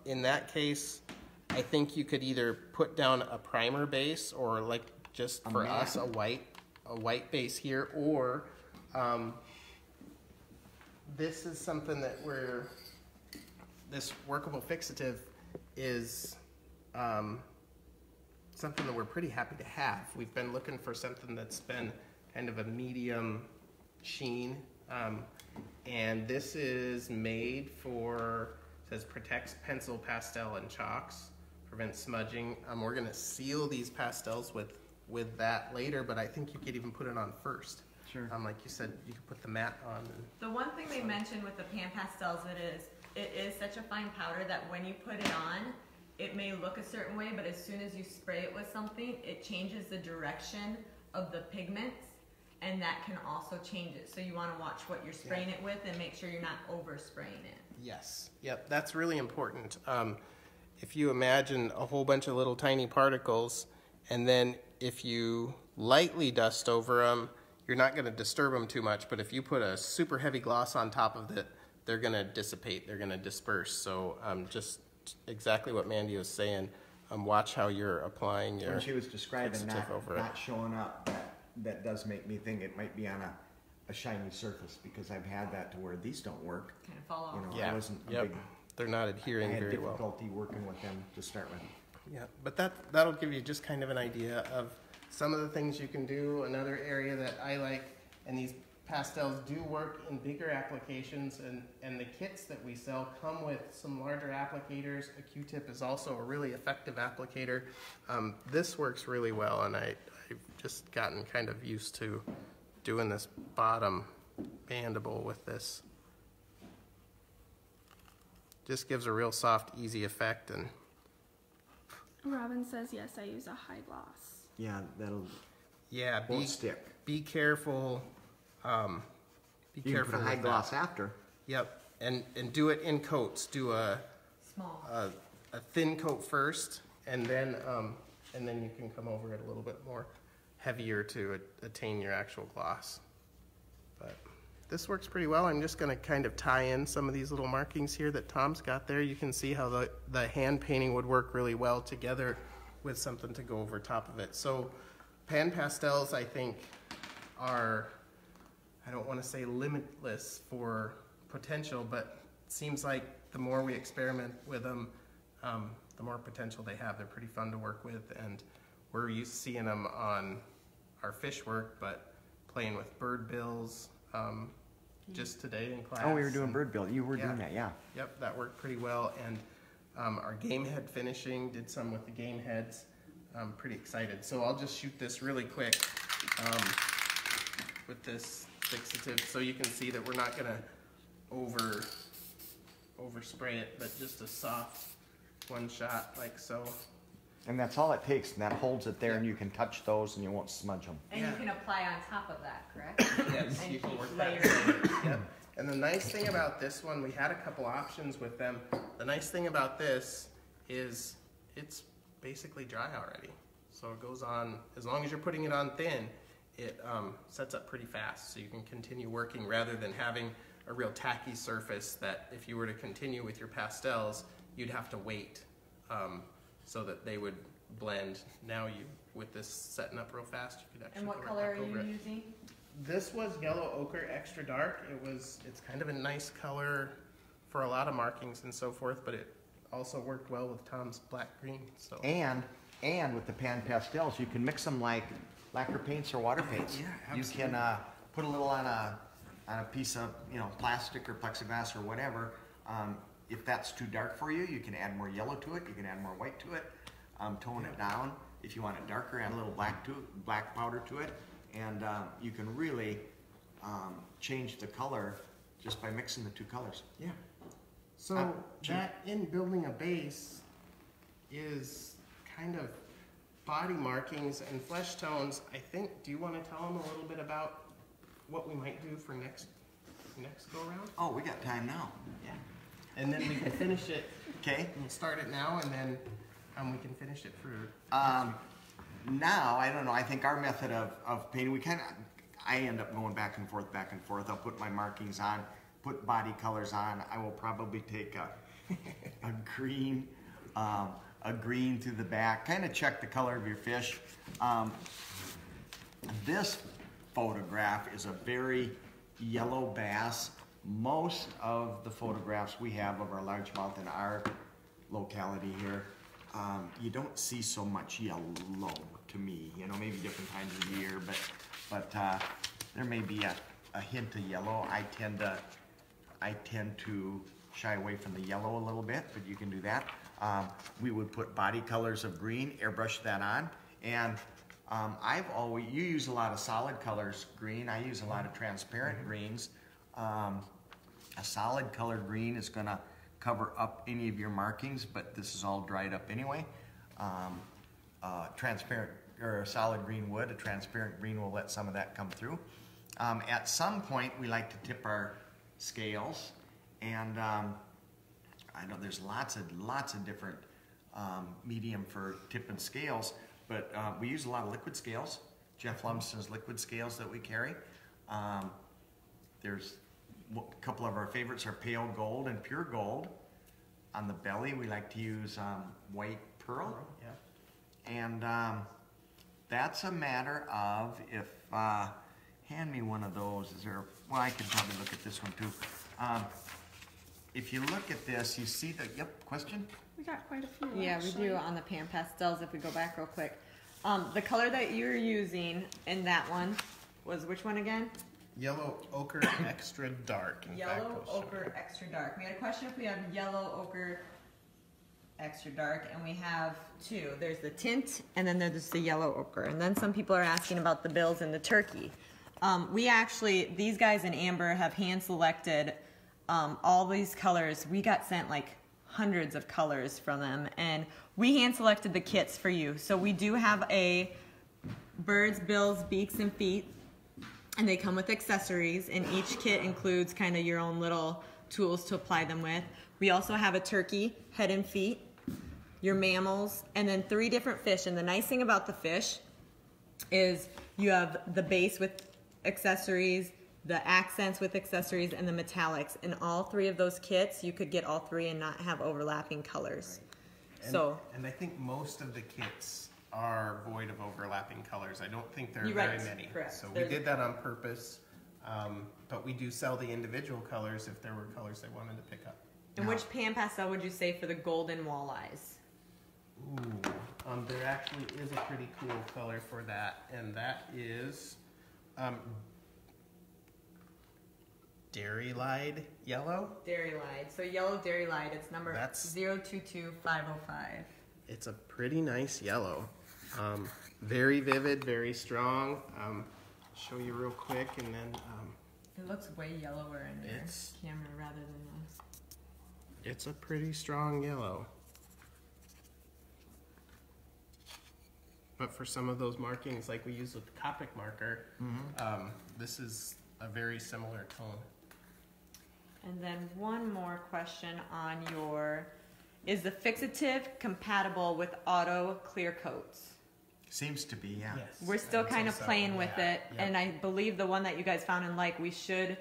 [SPEAKER 2] In that case, I think you could either put down a primer base, or like just for us a white base here, or this is something that this workable fixative is something that we're pretty happy to have. We've been looking for something that's been kind of a medium sheen, and this is made for, says protects pencil, pastel, and chalks, prevents smudging. We're gonna seal these pastels with that later, but I think you could even put it on first.
[SPEAKER 1] Sure.
[SPEAKER 2] Like you said, you could put the matte on.
[SPEAKER 3] The one thing they mentioned with the pan pastels, it is such a fine powder that when you put it on, it may look a certain way, but as soon as you spray it with something, it changes the direction of the pigments, and that can also change it. So you want to watch what you're spraying it with and make sure you're not overspraying it.
[SPEAKER 2] Yes, yep, that's really important. If you imagine a whole bunch of little tiny particles, and then if you lightly dust over them, you're not going to disturb them too much, but if you put a super heavy gloss on top of it, they're going to dissipate, they're going to disperse. So just exactly what Mandy was saying, watch how you're applying your
[SPEAKER 1] When she was describing
[SPEAKER 2] over
[SPEAKER 1] not showing up, that does make me think it might be on a shiny surface, because I've had that to where these don't work.
[SPEAKER 3] Kind of fall off.
[SPEAKER 1] You know,
[SPEAKER 2] Yeah,
[SPEAKER 1] I wasn't a
[SPEAKER 2] yep.
[SPEAKER 1] big,
[SPEAKER 2] They're not
[SPEAKER 1] I
[SPEAKER 2] adhering
[SPEAKER 1] had
[SPEAKER 2] very well.
[SPEAKER 1] difficulty working with them to start with.
[SPEAKER 2] Yeah, but that'll give you just kind of an idea of some of the things you can do. Another area that I like, and these pastels do work in bigger applications, and the kits that we sell come with some larger applicators. A Q-tip is also a really effective applicator. This works really well, and I've just gotten kind of used to doing this bottom bandable with this. Just gives a real soft, easy effect. And
[SPEAKER 4] Robin says, yes, I use a high gloss.
[SPEAKER 1] Yeah, that'll
[SPEAKER 2] yeah,
[SPEAKER 1] won't stick.
[SPEAKER 2] be careful. Be
[SPEAKER 1] You can
[SPEAKER 2] careful
[SPEAKER 1] put a high
[SPEAKER 2] with
[SPEAKER 1] gloss
[SPEAKER 2] that.
[SPEAKER 1] after.
[SPEAKER 2] Yep, and do it in coats. Do a
[SPEAKER 3] Small.
[SPEAKER 2] thin coat first, and then you can come over it a little bit more heavier to attain your actual gloss. But this works pretty well. I'm just going to kind of tie in some of these little markings here that Tom's got there. You can see how the hand painting would work really well together with something to go over top of it. So pan pastels, I think, are, I don't want to say limitless for potential, but it seems like the more we experiment with them, the more potential they have. They're pretty fun to work with, and we're used to seeing them on our fish work, but playing with bird bills just today in class.
[SPEAKER 1] Oh, we were doing bird bill. You were
[SPEAKER 2] Yeah.
[SPEAKER 1] doing that, yeah.
[SPEAKER 2] Yep, that worked pretty well. And our game head finishing, did some with the game heads. I'm pretty excited. So I'll just shoot this really quick with this fixative, so you can see that we're not gonna overspray it, but just a soft one shot like so.
[SPEAKER 1] And that's all it takes, and that holds it there, and you can touch those and you won't smudge them.
[SPEAKER 3] And
[SPEAKER 2] Yeah.
[SPEAKER 3] you can apply on top of that, correct?
[SPEAKER 2] Yes,
[SPEAKER 3] And
[SPEAKER 2] you can
[SPEAKER 3] keep
[SPEAKER 2] work that.
[SPEAKER 3] layering.
[SPEAKER 2] Yep. And the nice thing about this one, we had a couple options with them. The nice thing about this is it's basically dry already. So it goes on, as long as you're putting it on thin, it sets up pretty fast. So you can continue working rather than having a real tacky surface that if you were to continue with your pastels, you'd have to wait so that they would blend. Now with this setting up real fast, you could actually
[SPEAKER 3] And what
[SPEAKER 2] go right
[SPEAKER 3] color are
[SPEAKER 2] back
[SPEAKER 3] you
[SPEAKER 2] over it.
[SPEAKER 3] using?
[SPEAKER 2] This was yellow ochre extra dark. It's kind of a nice color for a lot of markings and so forth, but it also worked well with Tom's black green. So
[SPEAKER 1] And with the pan pastels, you can mix them like lacquer paints or water paints.
[SPEAKER 2] Yeah,
[SPEAKER 1] You
[SPEAKER 2] absolutely.
[SPEAKER 1] can put a little on a piece of plastic or plexiglass or whatever. If that's too dark for you, you can add more yellow to it. You can add more white to it. Tone it down. If you want it darker, add a little black powder to it, and you can really change the color just by mixing the two colors. Yeah.
[SPEAKER 2] So that in building a base is kind of body markings and flesh tones. I think, do you want to tell them a little bit about what we might do for next go around?
[SPEAKER 1] Oh, we got time now.
[SPEAKER 2] Yeah. And then we can finish it.
[SPEAKER 1] Okay.
[SPEAKER 2] We'll start it now, and then we can finish it for next week.
[SPEAKER 1] Now, I don't know, I think our method of painting, I end up going back and forth. I'll put my markings on, put body colors on. I will probably take a green through the back, kind of check the color of your fish. This photograph is a very yellow bass, most of the photographs we have of our largemouth in our locality here, you don't see so much yellow to me. You know, maybe different times of the year, but there may be a hint of yellow. I tend to shy away from the yellow a little bit, but you can do that. We would put body colors of green, airbrush that on, and you use a lot of solid colors green. I use a lot of transparent greens. A solid colored green is gonna cover up any of your markings, but this is all dried up anyway. Transparent or a solid green wood, a transparent green will let some of that come through. At some point, we like to tip our scales, and I know there's lots of different medium for tipping scales, but we use a lot of liquid scales. Jeff Lumsden's liquid scales that we carry. There's a couple of our favorites are pale gold and pure gold. On the belly, we like to use white pearl. Yeah. And that's a matter of if, hand me one of those. Is there, well, I could probably look at this one too. If you look at this, you see the, yep, question?
[SPEAKER 4] We got quite a few.
[SPEAKER 3] Yeah,
[SPEAKER 4] actually.
[SPEAKER 3] we do on the pan pastels. If we go back real quick, the color that you're using in that one was which one again?
[SPEAKER 2] Yellow ochre extra dark. In fact,
[SPEAKER 3] Yellow
[SPEAKER 2] I'll show
[SPEAKER 3] ochre
[SPEAKER 2] you.
[SPEAKER 3] extra dark. We had a question if we have yellow ochre extra dark, and we have two. There's the tint, and then there's the yellow ochre. And then some people are asking about the bills and the turkey. We actually, these guys in Amber have hand selected all these colors. We got sent like hundreds of colors from them, and we hand selected the kits for you. So we do have a birds, bills, beaks, and feet, and they come with accessories, and each kit includes kind of your own little tools to apply them with. We also have a turkey, head and feet, your mammals, and then 3 different fish. And the nice thing about the fish is you have the base with accessories, the accents with accessories, and the metallics. In all 3 of those kits, you could get all 3 and not have overlapping colors.
[SPEAKER 2] Right. And I think most of the kits are void of overlapping colors. I don't think there are
[SPEAKER 3] You're
[SPEAKER 2] very
[SPEAKER 3] right.
[SPEAKER 2] many.
[SPEAKER 3] Correct.
[SPEAKER 2] So we did that on purpose, but we do sell the individual colors if there were colors they wanted to pick up.
[SPEAKER 3] And which pan pastel would you say for the golden walleyes?
[SPEAKER 2] Ooh, there actually is a pretty cool color for that, and that is Dairy Lied Yellow.
[SPEAKER 3] Dairy Lied. So yellow Dairy Lied, it's number
[SPEAKER 2] That's-
[SPEAKER 3] 022505.
[SPEAKER 2] It's a pretty nice yellow. Very vivid, very strong. Show you real quick, and then
[SPEAKER 3] It looks way yellower in your
[SPEAKER 2] It's-
[SPEAKER 3] camera rather than this.
[SPEAKER 2] it's a pretty strong yellow. But for some of those markings, like we use with the Copic marker, this is a very similar tone.
[SPEAKER 3] And then one more question on your, is the fixative compatible with auto clear coats?
[SPEAKER 1] Seems to be, yeah.
[SPEAKER 2] Yes.
[SPEAKER 3] We're still
[SPEAKER 2] And
[SPEAKER 3] kind
[SPEAKER 2] so
[SPEAKER 3] of
[SPEAKER 2] that
[SPEAKER 3] playing
[SPEAKER 2] one,
[SPEAKER 3] with
[SPEAKER 2] yeah.
[SPEAKER 3] it,
[SPEAKER 2] Yep.
[SPEAKER 3] and I believe the one that you guys found and like we should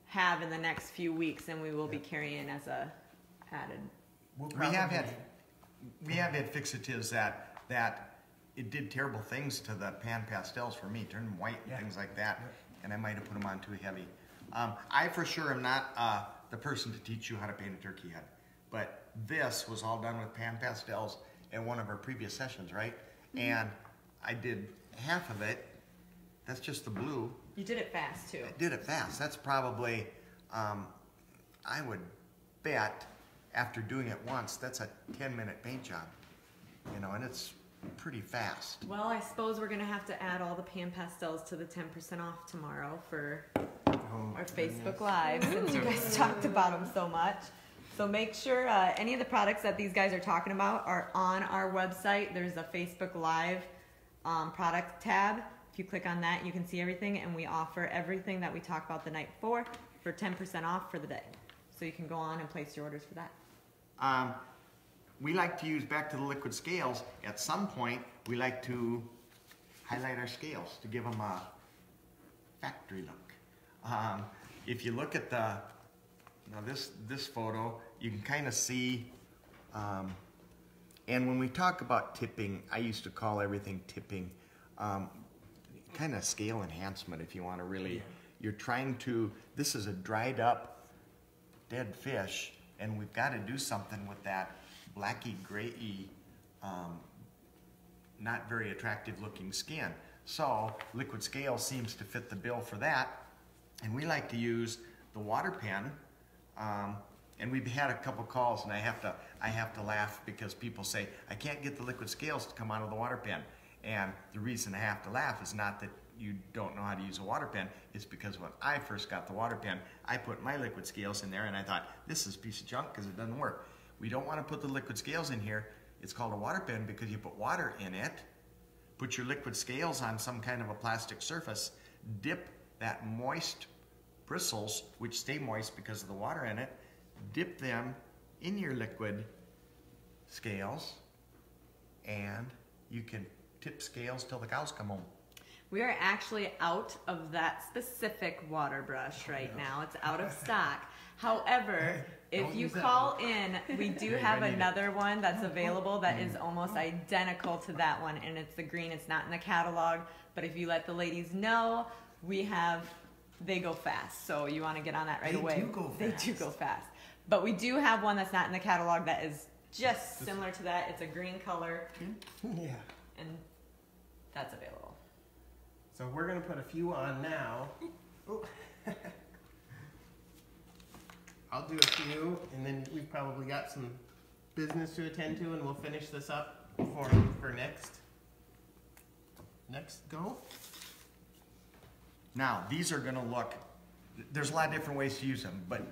[SPEAKER 3] have in the next few weeks, and we will be carrying as a added.
[SPEAKER 2] We'll
[SPEAKER 1] We have
[SPEAKER 2] probably-
[SPEAKER 1] had fixatives that it did terrible things to the pan pastels for me, turned them white and
[SPEAKER 2] Yeah.
[SPEAKER 1] things like that, and I might have put them on too heavy. I for sure am not the person to teach you how to paint a turkey head, but this was all done with pan pastels in one of our previous sessions, right? And I did half of it. That's just the blue.
[SPEAKER 3] You did it fast too.
[SPEAKER 1] I did it fast. That's probably, I would bet, after doing it once, that's a 10-minute paint job, you know, and it's pretty fast.
[SPEAKER 3] Well, I suppose we're gonna have to add all the pan pastels to the 10% off tomorrow for our Facebook Live, since you guys talked about them so much. So make sure any of the products that these guys are talking about are on our website. There's a Facebook Live product tab. If you click on that, you can see everything, and we offer everything that we talk about the night before for 10% off for the day. So you can go on and place your orders for that.
[SPEAKER 1] We like to use, back to the liquid scales, at some point we like to highlight our scales to give them a factory look. If you look at the, now this photo, you can kind of see, and when we talk about tipping, I used to call everything tipping, kind of scale enhancement if you want to really, you're trying to, this is a dried up dead fish, and we've got to do something with that blacky, grayy, not very attractive looking skin. So liquid scale seems to fit the bill for that, and we like to use the water pen. And we've had a couple calls, and I have to laugh because people say, I can't get the liquid scales to come out of the water pen. And the reason I have to laugh is not that you don't know how to use a water pen. It's because when I first got the water pen, I put my liquid scales in there, and I thought, this is a piece of junk because it doesn't work. We don't want to put the liquid scales in here. It's called a water pen because you put water in it, put your liquid scales on some kind of a plastic surface, dip that moist bristles, which stay moist because of the water in it, dip them in your liquid scales, and you can tip scales till the cows come home.
[SPEAKER 3] We are actually out of that specific water brush right now. It's out of stock. However, if you call in, we do have another one that's available that is almost identical to that one, and it's the green. It's not in the catalog, but if you let the ladies know, they go fast. So you want to get on that right away. They do go fast. But we do have one that's not in the catalog that is just similar to that. It's a green color.
[SPEAKER 2] Yeah.
[SPEAKER 3] And that's available.
[SPEAKER 2] So we're going to put a few on now. I'll do a few, and then we've probably got some business to attend to, and we'll finish this up for next go.
[SPEAKER 1] Now, these are going to look, there's a lot of different ways to use them, but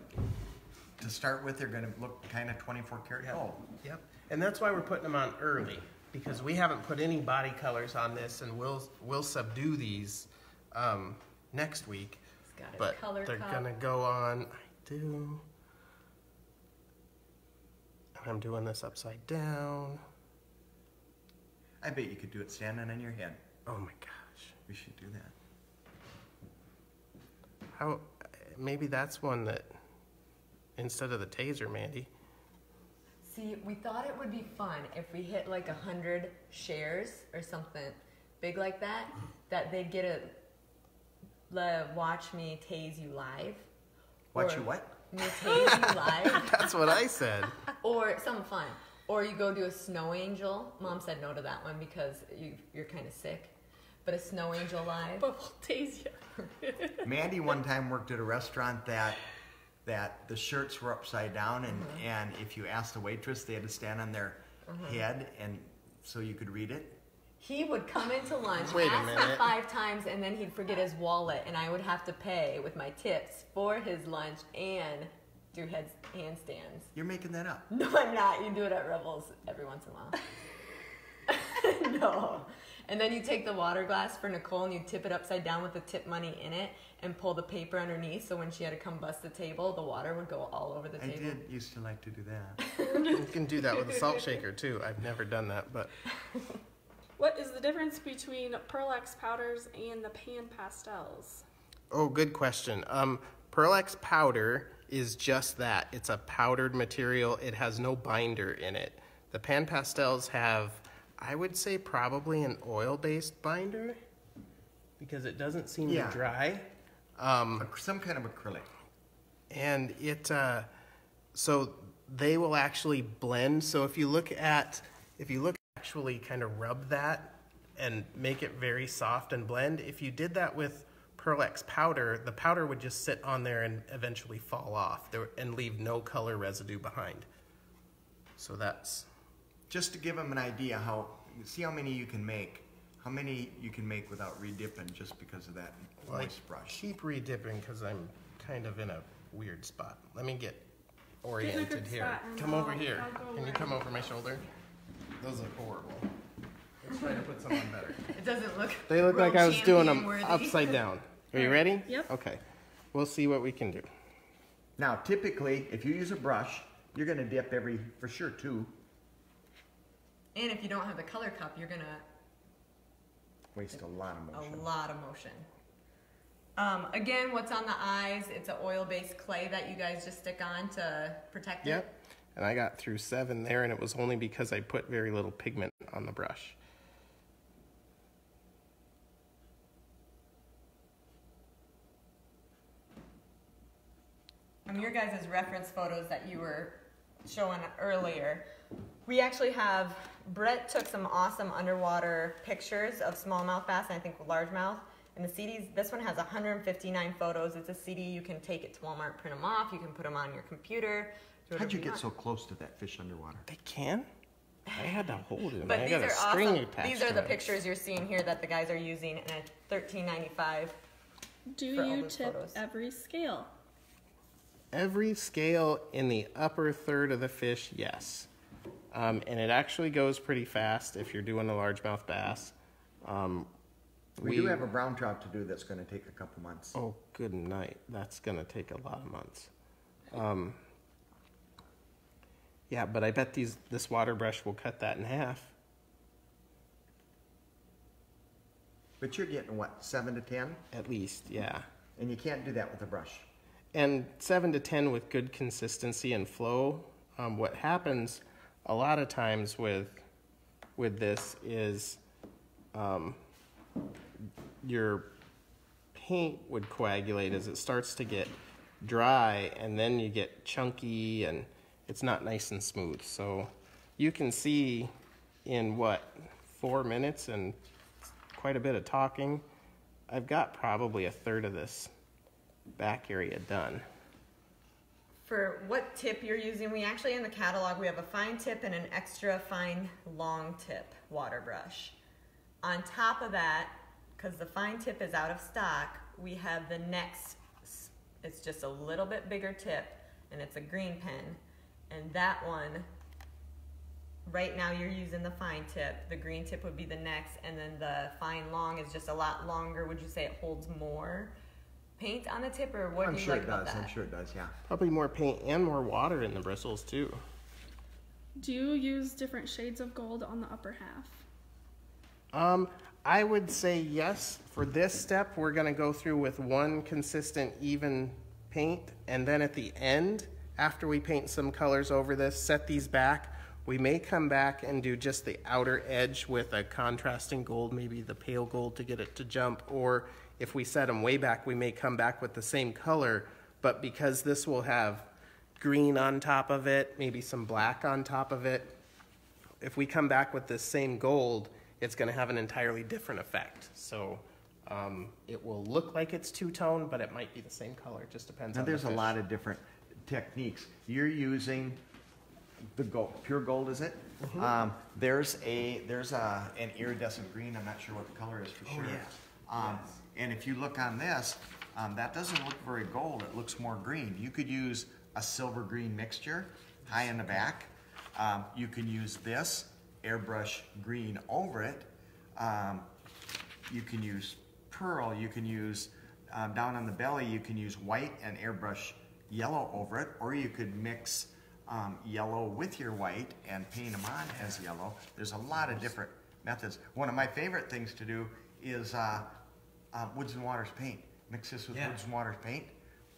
[SPEAKER 1] to start with, they're going to look kind of 24 karat gold.
[SPEAKER 2] Yep. And that's why we're putting them on early, because we haven't put any body colors on this, and we'll subdue these next week. But they're going to go on. I'm doing this upside down.
[SPEAKER 1] I bet you could do it standing on your head.
[SPEAKER 2] Oh my gosh.
[SPEAKER 1] We should do that.
[SPEAKER 2] Maybe that's one that, instead of the taser, Mandy.
[SPEAKER 3] See, we thought it would be fun if we hit like 100 shares or something big like that, that they'd get watch me tase you live.
[SPEAKER 1] Watch you what?
[SPEAKER 3] Me tase you live.
[SPEAKER 2] That's what I said.
[SPEAKER 3] Or something fun. Or you go do a snow angel. Mom said no to that one because you're kind of sick. But a snow angel live.
[SPEAKER 4] But we'll tase you.
[SPEAKER 1] Mandy one time worked at a restaurant that the shirts were upside down, and if you asked the waitress, they had to stand on their head, and so you could read it.
[SPEAKER 3] He would come into lunch,
[SPEAKER 2] Wait a
[SPEAKER 3] ask me
[SPEAKER 2] minute.
[SPEAKER 3] 5 times, and then he'd forget his wallet, and I would have to pay with my tips for his lunch and do handstands.
[SPEAKER 1] You're making that up.
[SPEAKER 3] No, I'm not. You do it at Rebels every once in a while. No. And then you take the water glass for Nicole and you tip it upside down with the tip money in it and pull the paper underneath, so when she had to come bust the table, the water would go all over the table.
[SPEAKER 1] I did used to like to do that.
[SPEAKER 2] You can do that with a salt shaker too. I've never done that, but
[SPEAKER 4] What is the difference between Pearl X powders and the pan pastels?
[SPEAKER 2] oh, good question. Pearl X powder is just that. It's a powdered material. It has no binder in it. The pan pastels have, I would say, probably an oil-based binder because it doesn't seem to dry.
[SPEAKER 1] Some kind of acrylic.
[SPEAKER 2] And so they will actually blend. So if you actually kind of rub that and make it very soft and blend, if you did that with Pearl X powder, the powder would just sit on there and eventually fall off and leave no color residue behind. So that's
[SPEAKER 1] Just to give them an idea see how many you can make. How many you can make without re-dipping just because of that moist brush.
[SPEAKER 2] keep re-dipping because I'm kind of in a weird spot. Let me get oriented here. Come over here. Can you come over my shoulder? Those look horrible. Let's try to put some on better.
[SPEAKER 3] It doesn't look.
[SPEAKER 2] They look
[SPEAKER 3] world
[SPEAKER 2] like I was doing them
[SPEAKER 3] champion-worthy.
[SPEAKER 2] upside down. Are you ready?
[SPEAKER 4] Yep.
[SPEAKER 2] Okay. We'll see what we can do.
[SPEAKER 1] Now, typically, if you use a brush, you're going to dip for sure 2.
[SPEAKER 3] And if you don't have the color cup, you're gonna
[SPEAKER 1] Waste a lot of motion.
[SPEAKER 3] a lot of motion. Again, what's on the eyes? It's an oil-based clay that you guys just stick on to protect it.
[SPEAKER 2] Yep. And I got through 7 there, and it was only because I put very little pigment on the brush.
[SPEAKER 3] From your guys' reference photos that you were showing earlier, we actually have, Brett took some awesome underwater pictures of smallmouth bass, and I think largemouth. And the CDs, this one has 159 photos. It's a CD. You can take it to Walmart, print them off. You can put them on your computer.
[SPEAKER 1] How'd you get so close to that fish underwater?
[SPEAKER 2] They can? I had to hold him.
[SPEAKER 3] But
[SPEAKER 2] I
[SPEAKER 3] these
[SPEAKER 2] got
[SPEAKER 3] are
[SPEAKER 2] a string
[SPEAKER 3] awesome.
[SPEAKER 2] attached
[SPEAKER 3] These are
[SPEAKER 2] to
[SPEAKER 3] the
[SPEAKER 2] it.
[SPEAKER 3] pictures you're seeing here that the guys are using, and it's $13.95.
[SPEAKER 4] Do
[SPEAKER 3] For all
[SPEAKER 4] you
[SPEAKER 3] those
[SPEAKER 4] tip
[SPEAKER 3] photos.
[SPEAKER 4] every scale?
[SPEAKER 2] Every scale in the upper third of the fish, yes. And it actually goes pretty fast if you're doing a largemouth bass.
[SPEAKER 1] We do have a brown trout to do that's going to take a couple months.
[SPEAKER 2] Oh, good night. That's going to take a lot of months. Yeah, but I bet this water brush will cut that in half.
[SPEAKER 1] But you're getting what, 7 to 10?
[SPEAKER 2] At least, yeah.
[SPEAKER 1] And you can't do that with a brush.
[SPEAKER 2] And 7 to 10 with good consistency and flow. What happens a lot of times with this is your paint would coagulate as it starts to get dry, and then you get chunky and it's not nice and smooth. So you can see in 4 minutes and quite a bit of talking, I've got probably a third of this back area done.
[SPEAKER 3] For what tip you're using, we actually in the catalog, we have a fine tip and an extra fine long tip water brush. On top of that, because the fine tip is out of stock, we have the next, it's just a little bit bigger tip, and it's a green pen. And that one, right now you're using the fine tip, the green tip would be the next, and then the fine long is just a lot longer. Would you say it holds more paint on the tip, or what do you like about that?
[SPEAKER 1] I'm sure it does, yeah.
[SPEAKER 2] Probably more paint and more water in the bristles too.
[SPEAKER 4] Do you use different shades of gold on the upper half?
[SPEAKER 2] I would say yes. For this step, we're going to go through with one consistent, even paint, and then at the end, after we paint some colors over this, set these back, we may come back and do just the outer edge with a contrasting gold, maybe the pale gold to get it to jump, or if we set them way back, we may come back with the same color, but because this will have green on top of it, maybe some black on top of it, if we come back with this same gold, it's going to have an entirely different effect. So it will look like it's two-tone, but it might be the same color. It just depends
[SPEAKER 1] Now
[SPEAKER 2] on the
[SPEAKER 1] there's a
[SPEAKER 2] fish.
[SPEAKER 1] lot of different techniques. You're using the gold, pure gold, is it?
[SPEAKER 2] Mm-hmm.
[SPEAKER 1] There's an iridescent green. I'm not sure what the color is for sure.
[SPEAKER 2] Yeah.
[SPEAKER 1] And if you look on this, that doesn't look very gold. It looks more green. You could use a silver green mixture high in the back. You can use this airbrush green over it. You can use pearl. You can use down on the belly. You can use white and airbrush yellow over it, or you could mix yellow with your white and paint them on as yellow. There's a lot of different methods. One of my favorite things to do is Woods and Waters paint. Mix this with Woods and Waters paint,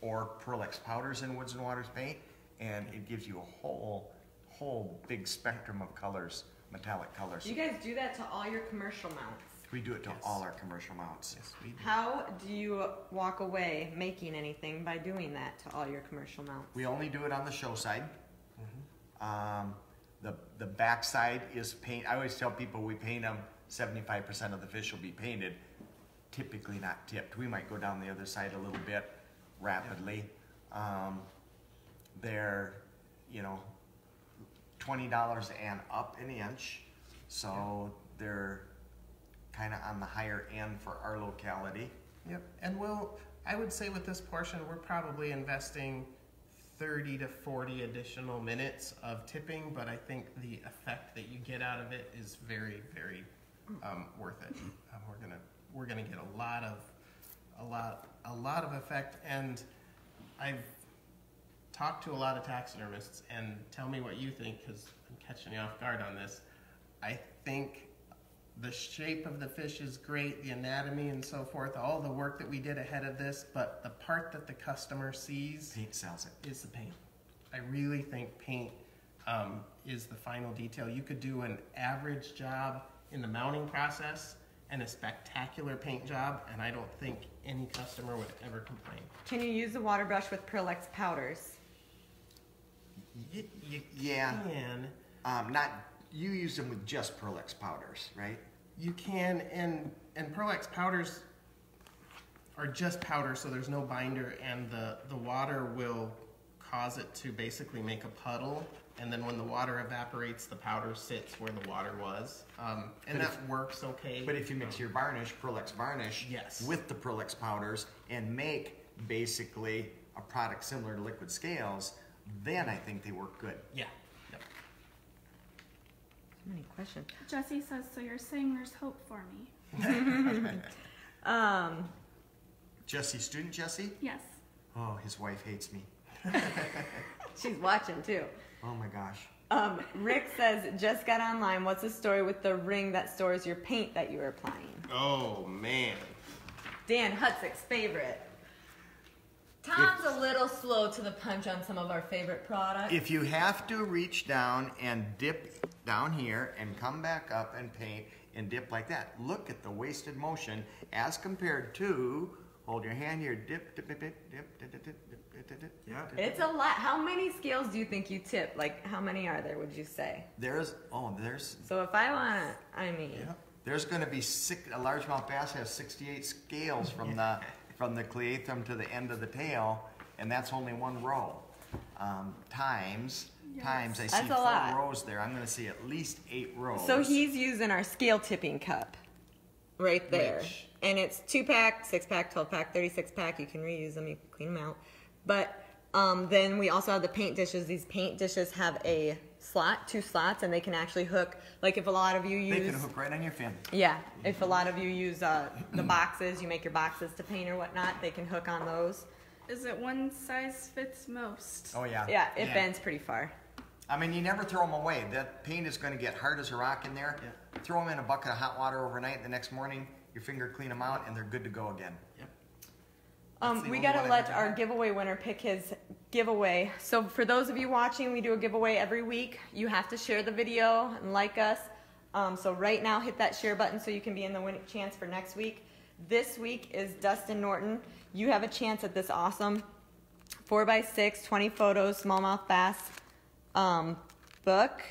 [SPEAKER 1] or Pearl-X powders in Woods and Waters paint, and it gives you a whole big spectrum of colors, metallic colors.
[SPEAKER 3] You guys do that to all your commercial mounts.
[SPEAKER 1] We do it to all our commercial mounts.
[SPEAKER 2] Yes, we do.
[SPEAKER 3] How do you walk away making anything by doing that to all your commercial mounts?
[SPEAKER 1] We only do it on the show side. The back side is paint. I always tell people we paint them, 75% of the fish will be painted, typically not tipped. We might go down the other side a little bit rapidly. They're, $20 and up an inch, so they're kind of on the higher end for our locality.
[SPEAKER 2] Yep, and I would say with this portion, we're probably investing 30 to 40 additional minutes of tipping, but I think the effect that you get out of it is very, very worth it. We're gonna get a lot of effect, and I've talked to a lot of taxidermists, and tell me what you think, because I'm catching you off guard on this. I think the shape of the fish is great, the anatomy and so forth, all the work that we did ahead of this, but the part that the customer sees
[SPEAKER 1] Paint sells it.
[SPEAKER 2] is the paint. I really think paint is the final detail. You could do an average job in the mounting process, and a spectacular paint job, and I don't think any customer would ever complain.
[SPEAKER 3] Can you use the water brush with Pearl-Ex powders?
[SPEAKER 1] Yeah.
[SPEAKER 2] Can.
[SPEAKER 1] Not, you use them with just Pearl-Ex powders, right?
[SPEAKER 2] You can, and Pearl-Ex powders are just powder, so there's no binder, and the water will cause it to basically make a puddle, and then when the water evaporates, the powder sits where the water was, and that works okay.
[SPEAKER 1] But if you mix your varnish, Pearl-Ex varnish,
[SPEAKER 2] Yes.
[SPEAKER 1] with the Pearl-Ex powders and make basically a product similar to liquid scales, then I think they work good.
[SPEAKER 2] Yeah. Yep.
[SPEAKER 3] So many questions.
[SPEAKER 4] Jesse says, so you're saying there's hope for me?
[SPEAKER 1] Jesse, student Jesse?
[SPEAKER 4] Yes.
[SPEAKER 1] Oh, his wife hates me.
[SPEAKER 3] She's watching too.
[SPEAKER 1] Oh my gosh.
[SPEAKER 3] Rick says, just got online. What's the story with the ring that stores your paint that you are applying?
[SPEAKER 2] Oh, man.
[SPEAKER 3] Dan Hutzick's favorite. Tom's a little slow to the punch on some of our favorite products.
[SPEAKER 1] If you have to reach down and dip down here and come back up and paint and dip like that, look at the wasted motion as compared to, hold your hand here, dip, dip, dip, dip, dip, dip, dip, dip, dip, dip. Yeah.
[SPEAKER 3] It's a lot. How many scales do you think you tip? Like, how many are there, would you say?
[SPEAKER 1] There's
[SPEAKER 3] So if I want to, I mean.
[SPEAKER 1] yeah. There's going to be a largemouth bass has 68 scales from the cleathum to the end of the tail, and that's only one row. Times I see
[SPEAKER 3] That's a
[SPEAKER 1] 4
[SPEAKER 3] lot.
[SPEAKER 1] rows there. I'm going to see at least 8 rows.
[SPEAKER 3] So he's using our scale tipping cup right there.
[SPEAKER 1] Which-
[SPEAKER 3] And it's 2-pack, 6-pack, 12-pack, 36-pack. You can reuse them, you can clean them out. But then we also have the paint dishes. These paint dishes have a slot, 2 slots, and they can actually hook, like if a lot of you use...
[SPEAKER 1] They can hook right on your fin.
[SPEAKER 3] Yeah, if a lot of you use the boxes, you make your boxes to paint or whatnot, they can hook on those.
[SPEAKER 4] Is it one size fits most?
[SPEAKER 1] Oh yeah.
[SPEAKER 3] Yeah, it bends pretty far.
[SPEAKER 1] I mean, you never throw them away. That paint is going to get hard as a rock in there.
[SPEAKER 2] Yeah.
[SPEAKER 1] Throw them in a bucket of hot water overnight. The next morning, your finger clean them out, and they're good to go again.
[SPEAKER 2] Yep.
[SPEAKER 1] That's the
[SPEAKER 3] We
[SPEAKER 1] only
[SPEAKER 3] gotta
[SPEAKER 1] one I
[SPEAKER 3] let
[SPEAKER 1] can
[SPEAKER 3] our
[SPEAKER 1] do.
[SPEAKER 3] giveaway winner pick his giveaway. So for those of you watching, we do a giveaway every week. You have to share the video and like us. So right now, hit that share button so you can be in the chance for next week. This week is Dustin Norton. You have a chance at this awesome 4x6, 20 photos, smallmouth bass book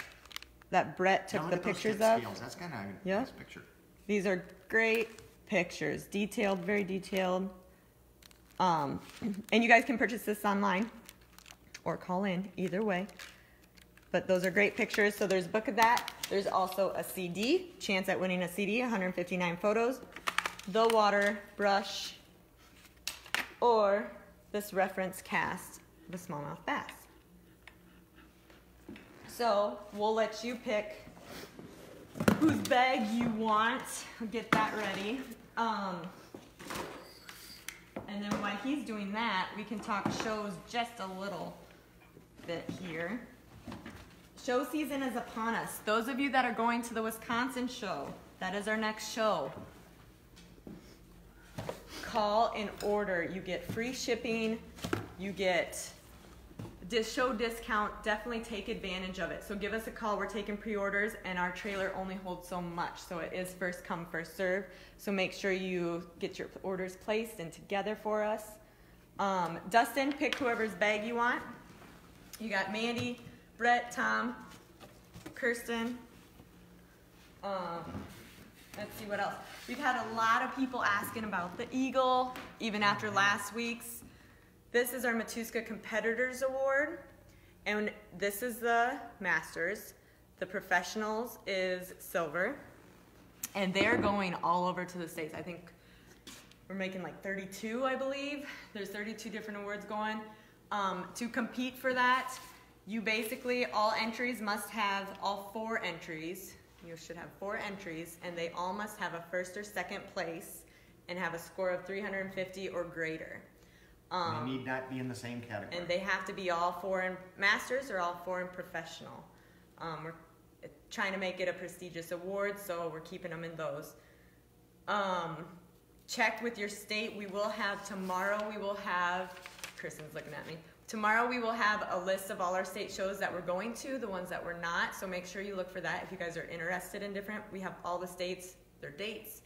[SPEAKER 3] that Brett
[SPEAKER 1] Now
[SPEAKER 3] took
[SPEAKER 1] look
[SPEAKER 3] the
[SPEAKER 1] at those
[SPEAKER 3] pictures
[SPEAKER 1] tip
[SPEAKER 3] of.
[SPEAKER 1] scales. That's kind of a
[SPEAKER 3] Yeah.
[SPEAKER 1] nice picture.
[SPEAKER 3] These are great pictures, detailed, very detailed. And you guys can purchase this online or call in, either way. But those are great pictures. So there's a book of that. There's also a CD, chance at winning a CD, 159 photos, the water brush, or this reference cast of a smallmouth bass. So we'll let you pick whose bag you want. Get that ready. And then while he's doing that, we can talk shows just a little bit here. Show season is upon us. Those of you that are going to the Wisconsin show, that is our next show. Call and order. You get free shipping. You get show discount. Definitely take advantage of it. So give us a call. We're taking pre-orders, and our trailer only holds so much. So it is first come, first serve. So make sure you get your orders placed and together for us. Dustin, pick whoever's bag you want. You got Mandy, Brett, Tom, Kirsten. Let's see what else. We've had a lot of people asking about the Eagle, even after last week's. This is our Matuska Competitors Award, and this is the Masters. The Professionals is silver, and they're going all over to the States. I think we're making like 32, I believe. There's 32 different awards going. To compete for that, you basically, all entries must have, all 4 entries, you should have 4 entries, and they all must have a first or second place and have a score of 350 or greater.
[SPEAKER 1] They need not be in the same category.
[SPEAKER 3] And they have to be all 4 in Masters or all 4 in Professional. We're trying to make it a prestigious award, so we're keeping them in those. Check with your state. Tomorrow we will have, Kristen's looking at me. Tomorrow we will have a list of all our state shows that we're going to, the ones that we're not, so make sure you look for that if you guys are interested in different. We have all the states, their dates,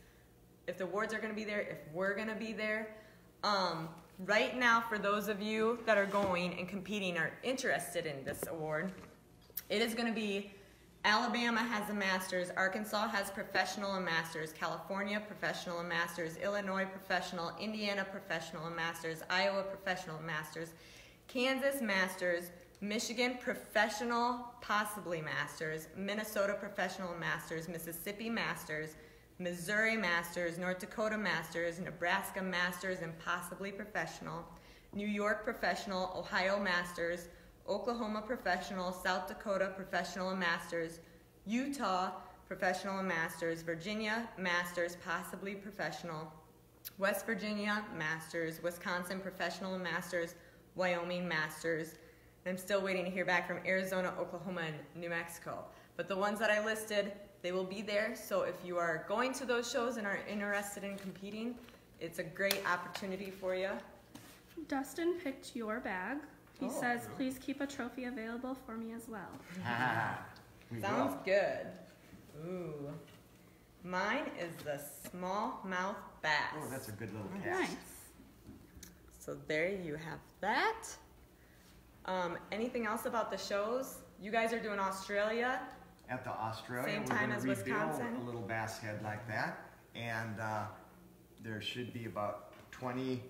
[SPEAKER 3] if the awards are going to be there, if we're going to be there. Right now, for those of you that are going and competing are interested in this award, it is going to be Alabama has a Masters, Arkansas has Professional and Masters, California Professional and Masters, Illinois Professional, Indiana Professional and Masters, Iowa Professional and Masters, Kansas Masters, Michigan Professional, possibly Masters, Minnesota Professional and Masters, Mississippi Masters, Missouri Masters, North Dakota Masters, Nebraska Masters and possibly Professional, New York Professional, Ohio Masters, Oklahoma Professional, South Dakota Professional and Masters, Utah Professional and Masters, Virginia Masters, possibly Professional, West Virginia Masters, Wisconsin Professional and Masters, Wyoming Masters. And I'm still waiting to hear back from Arizona, Oklahoma, and New Mexico. But the ones that I listed, they will be there. So if you are going to those shows and are interested in competing, it's a great opportunity for you.
[SPEAKER 4] Dustin picked your bag. He
[SPEAKER 1] Oh.
[SPEAKER 4] says, please keep a trophy available for me as well.
[SPEAKER 1] We
[SPEAKER 3] Sounds
[SPEAKER 1] will.
[SPEAKER 3] good. Ooh. Mine is the smallmouth bass.
[SPEAKER 1] Oh, that's a good little cast.
[SPEAKER 4] Nice.
[SPEAKER 3] So there you have that. Anything else about the shows? You guys are doing Australia.
[SPEAKER 1] At the Australia,
[SPEAKER 3] Same
[SPEAKER 1] we're
[SPEAKER 3] time
[SPEAKER 1] going
[SPEAKER 3] as
[SPEAKER 1] to rebuild
[SPEAKER 3] Wisconsin?
[SPEAKER 1] a little bass head like that, and there should be about 20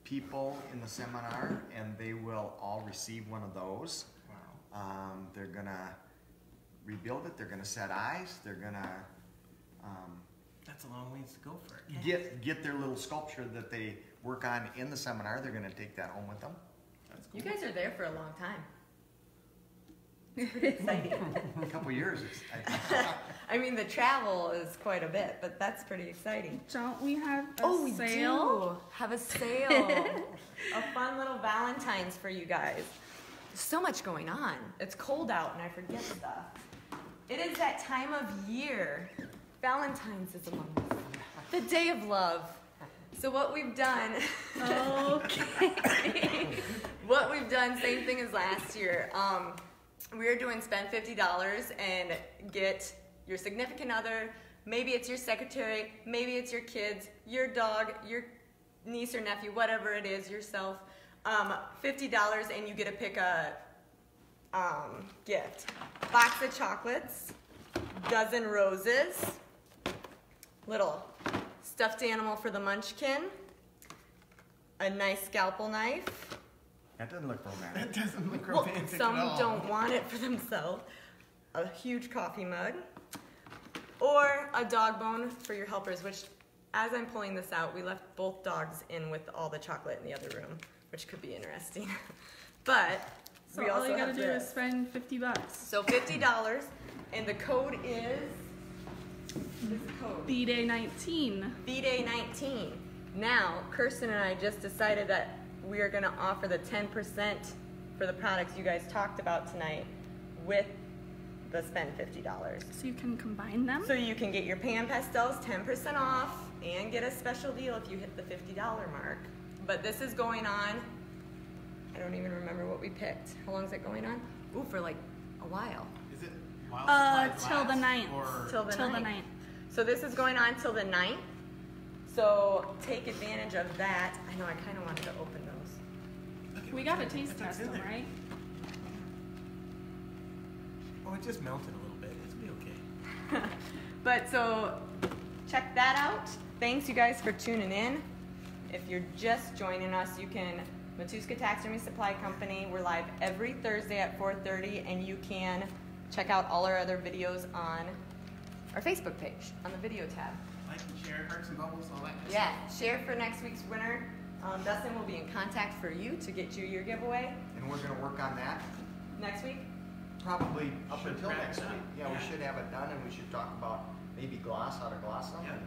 [SPEAKER 1] people in the seminar, and they will all receive one of those.
[SPEAKER 2] Wow.
[SPEAKER 1] They're gonna rebuild it. They're gonna set eyes. They're gonna
[SPEAKER 2] That's a long ways to go for it.
[SPEAKER 1] get their little sculpture that they work on in the seminar. They're gonna take that home with them.
[SPEAKER 2] That's cool.
[SPEAKER 3] You guys are there for a long time. It's pretty exciting.
[SPEAKER 1] A couple years. I think.
[SPEAKER 3] I mean, the travel is quite a bit, but that's pretty exciting.
[SPEAKER 4] Don't we have a
[SPEAKER 3] Oh,
[SPEAKER 4] sale?
[SPEAKER 3] we do have a sale. A fun little Valentine's for you guys. There's so much going on. It's cold out and I forget stuff. It is that time of year. Valentine's is among us. The day of love. So what we've done,
[SPEAKER 4] Okay.
[SPEAKER 3] what we've done, same thing as last year. We're doing spend $50 and get your significant other, maybe it's your secretary, maybe it's your kids, your dog, your niece or nephew, whatever it is, yourself, $50 and you get to pick a gift. Box of chocolates, dozen roses, little stuffed animal for the munchkin, a nice scalpel knife.
[SPEAKER 1] That doesn't look romantic.
[SPEAKER 2] That doesn't look
[SPEAKER 3] Well,
[SPEAKER 2] romantic
[SPEAKER 3] some
[SPEAKER 2] at all.
[SPEAKER 3] don't want it for themselves. A huge coffee mug. Or a dog bone for your helpers, which, as I'm pulling this out, we left both dogs in with all the chocolate in the other room, which could be interesting. But
[SPEAKER 4] So
[SPEAKER 3] we
[SPEAKER 4] all
[SPEAKER 3] also
[SPEAKER 4] you gotta
[SPEAKER 3] have
[SPEAKER 4] do
[SPEAKER 3] this.
[SPEAKER 4] is spend $50.
[SPEAKER 3] So $50, and the code is, what is the code?
[SPEAKER 4] B-Day 19.
[SPEAKER 3] B-Day 19. Now, Kirsten and I just decided that we are going to offer the 10% for the products you guys talked about tonight with the spend $50.
[SPEAKER 4] So you can combine them?
[SPEAKER 3] So you can get your pan pastels 10% off and get a special deal if you hit the $50 mark. But this is going on, I don't even remember what we picked. How long is it going on? Ooh, for like a while.
[SPEAKER 2] Is it while supplies
[SPEAKER 4] Till the
[SPEAKER 2] last,
[SPEAKER 4] 9th.
[SPEAKER 2] Or
[SPEAKER 3] Till the
[SPEAKER 4] Till the
[SPEAKER 3] 9th.
[SPEAKER 4] 9th.
[SPEAKER 3] So this is going on till the 9th. So take advantage of that. I know I kind of wanted to open those.
[SPEAKER 4] We got a taste test them, right?
[SPEAKER 2] Oh, it just melted a little bit. It'll be okay.
[SPEAKER 3] But so check that out. Thanks you guys for tuning in. If you're just joining us, you can Matuska Taxidermy Supply Company. We're live every Thursday at 4:30, and you can check out all our other videos on our Facebook page on the video tab.
[SPEAKER 2] Like and share, hearts and bubbles, all that good
[SPEAKER 3] Yeah, share for next week's winner. Dustin will be in contact for you to get you your giveaway
[SPEAKER 1] And we're gonna work on that
[SPEAKER 3] next week.
[SPEAKER 1] probably up
[SPEAKER 2] Should
[SPEAKER 1] until
[SPEAKER 2] wrap
[SPEAKER 1] next
[SPEAKER 2] it up.
[SPEAKER 1] week. Yeah, we should have it done, and we should talk about maybe gloss, how to gloss them.
[SPEAKER 2] Yeah.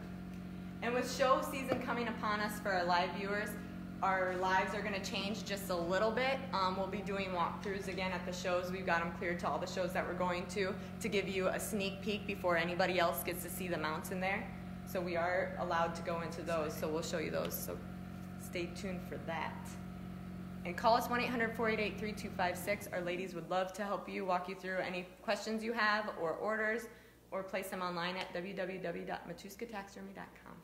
[SPEAKER 3] And with show season coming upon us for our live viewers, our lives are going to change just a little bit. We'll be doing walkthroughs again at the shows. We've got them cleared to all the shows that we're going to give you a sneak peek before anybody else gets to see the mounts in there. So we are allowed to go into those, so we'll show you those. So stay tuned for that. And call us 1-800-488-3256. Our ladies would love to help you, walk you through any questions you have or orders, or place them online at www.matuskataxidermy.com.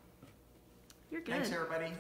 [SPEAKER 4] You're good.
[SPEAKER 1] Thanks, everybody.